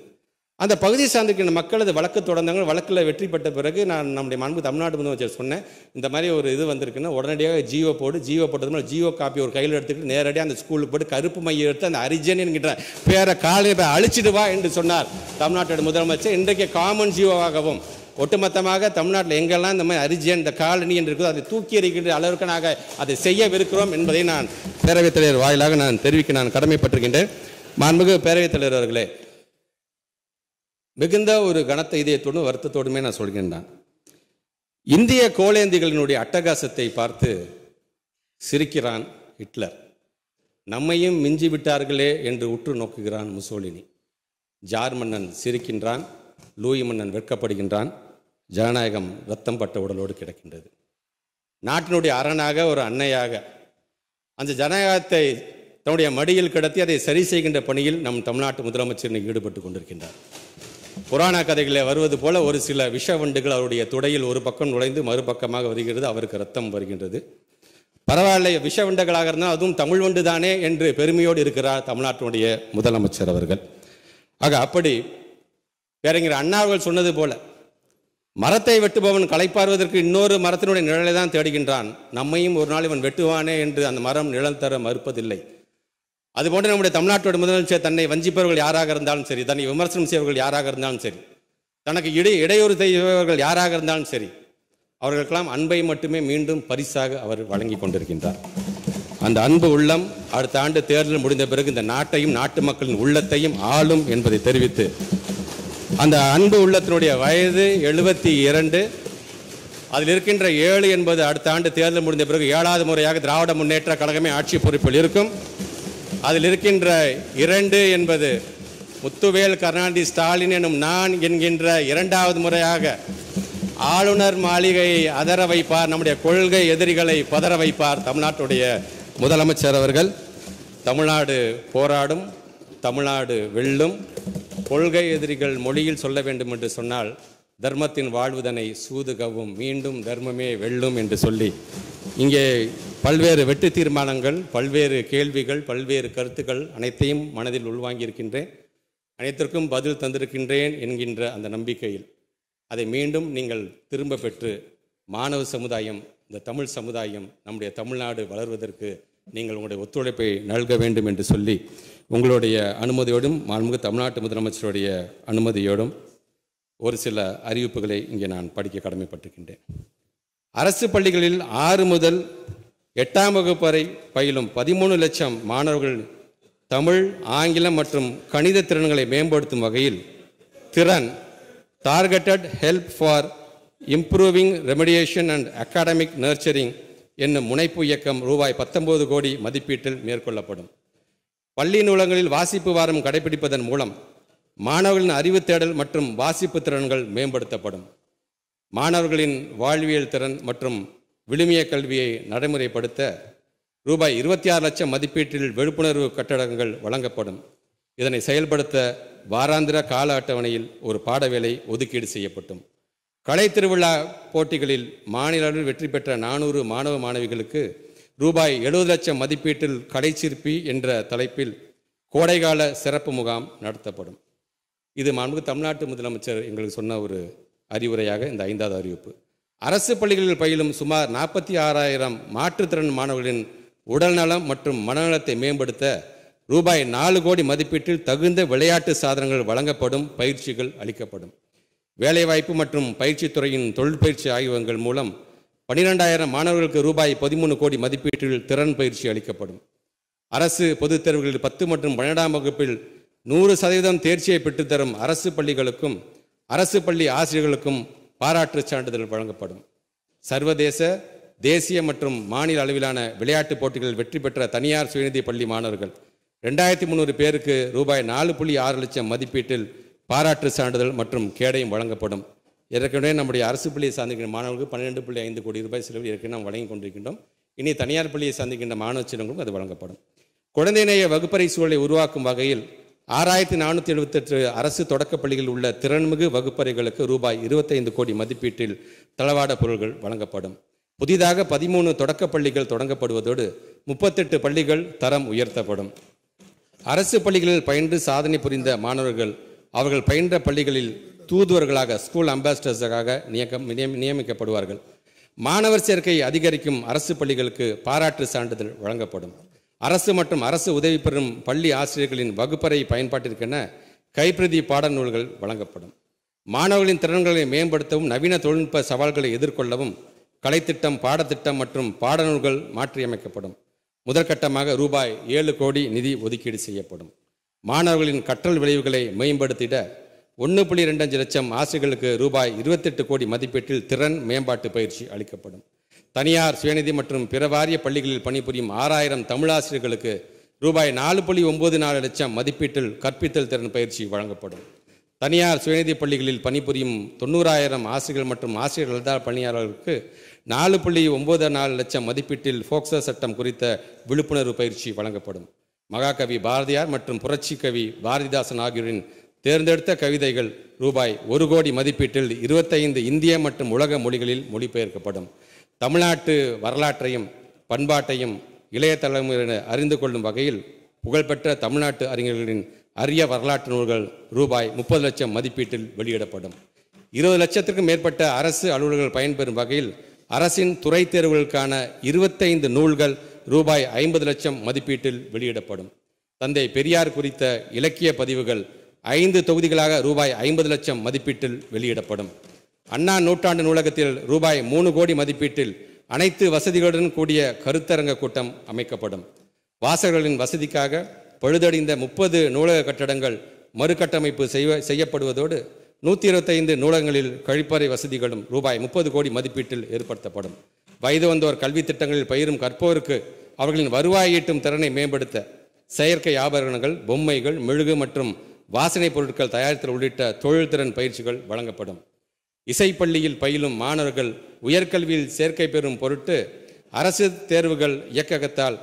அந்த பகுதியை சார்ந்திருக்கின்ற மக்கள் அது வழக்கு தொடர்ந்தாங்க. வழக்கில் வெற்றி பெற்ற பிறகு நான் நம்முடைய மாண்பு தமிழ்நாடு முதலமைச்சர் சொன்னேன், இந்த மாதிரி ஒரு இது வந்திருக்குன்னா உடனடியாக ஜியோ போட்டது மாதிரி ஜியோ காப்பி ஒரு கையில் எடுத்துக்கிட்டு நேரடியாக அந்த ஸ்கூலுக்கு போட்டு கருப்பு மையம் எடுத்து அந்த அரிஜன் என்கின்ற பேரை காலையில் அழிச்சிட்டு வா என்று சொன்னார் தமிழ்நாட்டோட முதலமைச்சர். இன்றைக்கு காமன் ஜியோவாகவும் ஒட்டுமொத்தமாக தமிழ்நாட்டில் எங்கெல்லாம் இந்த மாதிரி அரிஜன் இந்த காலனி என்று இருக்குதோ அதை தூக்கி எறிகின்ற அளவிற்கு நாங்கள் அதை செய்யவிருக்கிறோம் என்பதை நான் பேரவைத் தலைவர் வாயிலாக நான் தெரிவிக்க நான் கடமைப்பட்டிருக்கின்றேன். மாண்புமிகு பேரவைத் தலைவர் அவர்களே, மிகுந்த ஒரு கனத்த இதயத்தோடும் வருத்தத்தோடுமே நான் சொல்கின்றேன். இந்திய கோலேந்திகளினுடைய அட்டகாசத்தை பார்த்து சிரிக்கிறான் ஹிட்லர், நம்மையும் மிஞ்சி விட்டார்களே என்று உற்று நோக்குகிறான் முசோலினி. ஜார் மன்னன் சிரிக்கின்றான், லூயி மன்னன் வெட்கப்படுகின்றான், ஜனநாயகம் ரத்தம் பட்ட உடலோடு கிடக்கின்றது. நாட்டினுடைய அரணாக ஒரு அன்னையாக அந்த ஜனநாயகத்தை தன்னுடைய மடியில் கிடத்தி அதை சரி செய்கின்ற பணியில் நம் தமிழ்நாட்டு முதலமைச்சர் ஈடுபட்டு கொண்டிருக்கின்றார். புராண கதைகளில் வருவது போல ஒரு சில விஷவண்டுகள் அவருடைய துடையில் ஒரு பக்கம் நுழைந்து மறுபக்கமாக வருகிறது, அவருக்கு ரத்தம் வருகின்றது. பரவாயில்லை, விஷவண்டுகளாக இருந்தால் அதுவும் தமிழ் வண்டு தானே என்று பெருமையோடு இருக்கிறார் தமிழ்நாட்டினுடைய முதலமைச்சர் அவர்கள். ஆக அப்படி பேரறிஞர் அண்ணா அவர்கள் சொன்னது போல மரத்தை வெட்டுபவன் களைப்பாறுவதற்கு இன்னொரு மரத்தினுடைய நிழலை தான் தேடுகின்றான், நம்மையும் ஒரு நாள் இவன் வெட்டுவானே என்று அந்த மரம் நிழல் தர மறுப்பதில்லை. அதுபோன்று நம்முடைய தமிழ்நாட்டோட முதலமைச்சர் தன்னை வஞ்சிப்பவர்கள் யாராக இருந்தாலும் சரி, தன்னை விமர்சனம் செய்வர்கள் யாராக இருந்தாலும் சரி, தனக்கு இடையூறு செய்பவர்கள் யாராக இருந்தாலும் சரி, அவர்களுக்கெல்லாம் அன்பை மட்டுமே மீண்டும் பரிசாக அவர் வழங்கி கொண்டிருக்கின்றார். அந்த அன்பு உள்ளம் அடுத்த ஆண்டு தேர்தல் முடிந்த பிறகு இந்த நாட்டையும் நாட்டு மக்களின் உள்ளத்தையும் ஆளும் என்பதை தெரிவித்து, அந்த அன்பு உள்ளத்தினுடைய வயது 72, அதில் இருக்கின்ற 7 என்பது அடுத்த ஆண்டு தேர்தல் முடிந்த பிறகு 7வது முறையாக திராவிட முன்னேற்ற கழகமே ஆட்சி பொறுப்பில் இருக்கும். அதில் இருக்கின்ற 2 என்பது முத்துவேல் கருணாநிதி ஸ்டாலின் எனும் நான் என்கின்ற 2வது முறையாக ஆளுநர் மாளிகையை அதர வைப்பார், நம்முடைய கொள்கை எதிரிகளை பதற வைப்பார் தமிழ்நாட்டுடைய முதலமைச்சர் அவர்கள். தமிழ்நாடு போராடும், தமிழ்நாடு வெல்லும். கொள்கை எதிரிகள் மொழியில் சொல்ல வேண்டும் என்று சொன்னால் தர்மத்தின் வாழ்வுதனை சூதுகவும் மீண்டும் தர்மமே வெல்லும் என்று சொல்லி இங்கே பல்வேறு வெட்டு தீர்மானங்கள், பல்வேறு கேள்விகள், பல்வேறு கருத்துக்கள் அனைத்தையும் மனதில் உள்வாங்கியிருக்கின்றேன். அனைத்திற்கும் பதில் தந்திருக்கின்றேன் என்கின்ற அந்த நம்பிக்கையில் அதை மீண்டும் நீங்கள் திரும்ப பெற்று மாணவ சமுதாயம், இந்த தமிழ் சமுதாயம், நம்முடைய தமிழ்நாடு வளர்வதற்கு நீங்கள் உங்களுடைய ஒத்துழைப்பை நல்க வேண்டும் என்று சொல்லி உங்களுடைய அனுமதியோடும் மாண்புமிகு தமிழ்நாட்டு முதலமைச்சருடைய அனுமதியோடும் ஒரு சில அறிவிப்புகளை இங்கே நான் படிக்க கடமைப்பட்டிருக்கின்றேன். அரசு பள்ளிகளில் 6 முதல் 8ஆம் வகுப்பு வரை பயிலும் 13 லட்சம் மாணவர்கள் தமிழ், ஆங்கிலம் மற்றும் கணித திறன்களை மேம்படுத்தும் வகையில் திறன் targeted help for improving remediation and academic nurturing என்னும் முனைப்பு இயக்கம் ரூபாய் 19 கோடி மதிப்பீட்டில் மேற்கொள்ளப்படும். பள்ளி நூலகங்களில் வாசிப்பு வாரம் கடைபிடிப்பதன் மூலம் மாணவர்களின் அறிவு தேடல் மற்றும் வாசிப்பு திறன்கள் மேம்படுத்தப்படும். மாணவர்களின் வாழ்வியல் திறன் மற்றும் விழுமிய கல்வியை நடைமுறைப்படுத்த ரூபாய் 26 லட்சம் மதிப்பீட்டில் விழிப்புணர்வு கட்டடங்கள் வழங்கப்படும். இதனை செயல்படுத்த வாராந்திர கால அட்டவணையில் ஒரு பாடவேளை ஒதுக்கீடு செய்யப்படும். கலை திருவிழா போட்டிகளில் மாநில அளவில் வெற்றி பெற்ற 400 மாணவ மாணவிகளுக்கு ரூபாய் 70 லட்சம் மதிப்பீட்டில் கலைச்சிற்பி என்ற தலைப்பில் கோடைகால சிறப்பு முகாம் நடத்தப்படும். இது மாண்புமிகு தமிழ்நாட்டு முதலமைச்சர் எங்களுக்கு சொன்ன ஒரு அறிவுரையாக இந்த 5வது அறிவிப்பு. அரசு பள்ளிகளில் பயிலும் சுமார் 46,000 மாற்றுத்திறன் மாணவர்களின் உடல்நலம் மற்றும் மனநலத்தை மேம்படுத்த ரூபாய் 4 கோடி மதிப்பீட்டில் தகுந்த விளையாட்டு சாதனங்கள் வழங்கப்படும், பயிற்சிகள் அளிக்கப்படும். வேலைவாய்ப்பு மற்றும் பயிற்சி துறையின் தொழிற்பயிற்சி ஆய்வகங்கள் மூலம் 12,000 மாணவர்களுக்கு ரூபாய் 13 கோடி மதிப்பீட்டில் திறன் பயிற்சி அளிக்கப்படும். அரசு பொதுத் தேர்வுகளில் 10 மற்றும் 12ஆம் வகுப்பில் 100% தேர்ச்சியை பெற்றுத்தரும் அரசு பள்ளிகளுக்கும் அரசு பள்ளி ஆசிரியர்களுக்கும் பாராட்டு சான்றிதழ் வழங்கப்படும். சர்வதேச, தேசிய மற்றும் மாநில அளவிலான விளையாட்டுப் போட்டிகளில் வெற்றி பெற்ற தனியார் சுயநிதி பள்ளி மாணவர்கள் 2300 பேருக்கு ரூபாய் 4.6 லட்சம் மதிப்பீட்டில் பாராட்டு சான்றிதழ் மற்றும் கேடயம் வழங்கப்படும். ஏற்கனவே நம்முடைய அரசு பள்ளியை சார்ந்திருக்கின்ற மாணவர்களுக்கு 12.5 கோடி ரூபாய் செலவில் ஏற்கனவே நாம் வழங்கி கொண்டிருக்கின்றோம். இனி தனியார் பள்ளியை சார்ந்திருக்கின்ற மாணவ செல்வங்களுக்கும் அது வழங்கப்படும். குழந்தைநேய வகுப்பறை சூழலை உருவாக்கும் வகையில் 6478 அரசு தொடக்கப் பள்ளிகளில் உள்ள திறன்மிகு வகுப்பறைகளுக்கு ரூபாய் 25 கோடி மதிப்பீட்டில் தளவாட பொருட்கள் வழங்கப்படும். புதிதாக 13 தொடக்கப் பள்ளிகள் தொடங்கப்படுவதோடு 38 பள்ளிகள் தரம் உயர்த்தப்படும். அரசு பள்ளிகளில் பயின்று சாதனை புரிந்த மாணவர்கள் அவர்கள் பயின்ற பள்ளிகளில் தூதுவர்களாக, ஸ்கூல் அம்பாசிடர்ஸாக நியமிக்கப்படுவார்கள். மாணவர் சேர்க்கை அதிகரிக்கும் அரசு பள்ளிகளுக்கு பாராட்டு சான்றிதழ் வழங்கப்படும். அரசு மற்றும் அரசு உதவி பெறும் பள்ளி ஆசிரியர்களின் வகுப்பறை பயன்பாட்டிற்கென கைப்பிரதி பாடநூல்கள் வழங்கப்படும். மாணவர்களின் திறன்களை மேம்படுத்தவும் நவீன தொழில்நுட்ப சவால்களை எதிர்கொள்ளவும் கலைத்திட்டம், பாடத்திட்டம் மற்றும் பாடநூல்கள் மாற்றியமைக்கப்படும். முதற்கட்டமாக ரூபாய் 7 கோடி நிதி ஒதுக்கீடு செய்யப்படும். மாணவர்களின் கற்றல் விளைவுகளை மேம்படுத்திட 1.25 லட்சம் ஆசிரியர்களுக்கு ரூபாய் 28 கோடி மதிப்பீட்டில் திறன் மேம்பாட்டு பயிற்சி அளிக்கப்படும். தனியார் சுயநிதி மற்றும் பிற வாரிய பள்ளிகளில் பணிபுரியும் 6000 தமிழாசிரியர்களுக்கு ரூபாய் 4.94 லட்சம் மதிப்பீட்டில் கற்பித்தல் திறன் பயிற்சி வழங்கப்படும். தனியார் சுயநிதி பள்ளிகளில் பணிபுரியும் 90,000 ஆசிரியர்கள் மற்றும் ஆசிரியர் அல்லாத பணியாளர்களுக்கு 4.94 லட்சம் மதிப்பீட்டில் போக்சோ சட்டம் குறித்த விழிப்புணர்வு பயிற்சி வழங்கப்படும். மகாகவி பாரதியார் மற்றும் புரட்சி கவி பாரதிதாசன் ஆகியோரின் தேர்ந்தெடுத்த கவிதைகள் ரூபாய் 1 கோடி மதிப்பீட்டில் 25 இந்திய மற்றும் உலக மொழிகளில் மொழிபெயர்க்கப்படும். தமிழ்நாட்டு வரலாற்றையும் பண்பாட்டையும் இளைய தலைமுறையினர் அறிந்து கொள்ளும் வகையில் புகழ்பெற்ற தமிழ்நாட்டு அறிஞர்களின் அரிய வரலாற்று நூல்கள் ரூபாய் 30 லட்சம் மதிப்பீட்டில் வெளியிடப்படும். 20 லட்சத்திற்கும் மேற்பட்ட அரசு அலுவலர்கள் பயன்பெறும் வகையில் அரசின் துறை தேர்வுகளுக்கான 25 நூல்கள் ரூபாய் 50 லட்சம் மதிப்பீட்டில் வெளியிடப்படும். தந்தை பெரியார் குறித்த இலக்கிய பதிவுகள் 5 தொகுதிகளாக ரூபாய் 50 லட்சம் மதிப்பீட்டில் வெளியிடப்படும். அண்ணா நூற்றாண்டு நூலகத்தில் ரூபாய் 3 கோடி மதிப்பீட்டில் அனைத்து வசதிகளுடன் கூடிய கருத்தரங்க கூட்டம் அமைக்கப்படும். வாசகர்களின் வசதிக்காக பழுதடைந்த 30 நூலக கட்டடங்கள் மறுகட்டமைப்பு செய்யப்படுவதோடு 125 நூலகங்களில் கழிப்பறை வசதிகளும் ரூபாய் 30 கோடி மதிப்பீட்டில் ஏற்படுத்தப்படும். வயது வந்தோர் கல்வி திட்டங்களில் பயிரும் கற்போருக்கு அவர்களின் வருவாய் ஈட்டும் திறனை மேம்படுத்த செயற்கை ஆபரணங்கள், பொம்மைகள், மெழுகு மற்றும் வாசனை பொருட்கள் தயாரித்தல் உள்ளிட்ட தொழில்திறன் பயிற்சிகள் வழங்கப்படும். இசைப்பள்ளியில் பயிலும் மாணவர்கள் உயர்கல்வியில் சேர்க்கை பெறும் பொருட்டு அரசு தேர்வுகள் இயக்ககத்தால்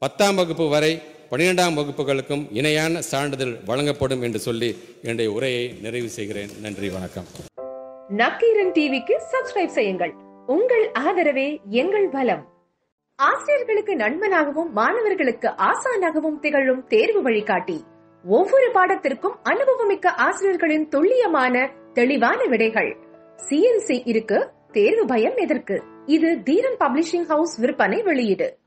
10ஆம் வகுப்பு வரை 12ஆம் வகுப்புகளுக்கும் இணையான சான்றிதழ் வழங்கப்படும் என்று சொல்லி என்னுடைய உரையை நிறைவு செய்கிறேன். நன்றி, வணக்கம். நக்கீரன் டிவிக்கு சப்ஸ்கிரைப் செய்யுங்கள். உங்கள் ஆதரவே எங்கள் பலம். ஆசிரியர்களுக்கு நண்பனாகவும் மாணவர்களுக்கு ஆசானாகவும் திகழும் தேர்வு வழிகாட்டி ஒவ்வொரு பாடத்திற்கும் அனுபவமிக்க ஆசிரியர்களின் துல்லியமான தெளிவான விடைகள். CNC இருக்கு, தேர்வு பயம் எதற்கு? இது தீரன் பப்ளிஷிங் ஹவுஸ் விற்பனை வெளியீடு.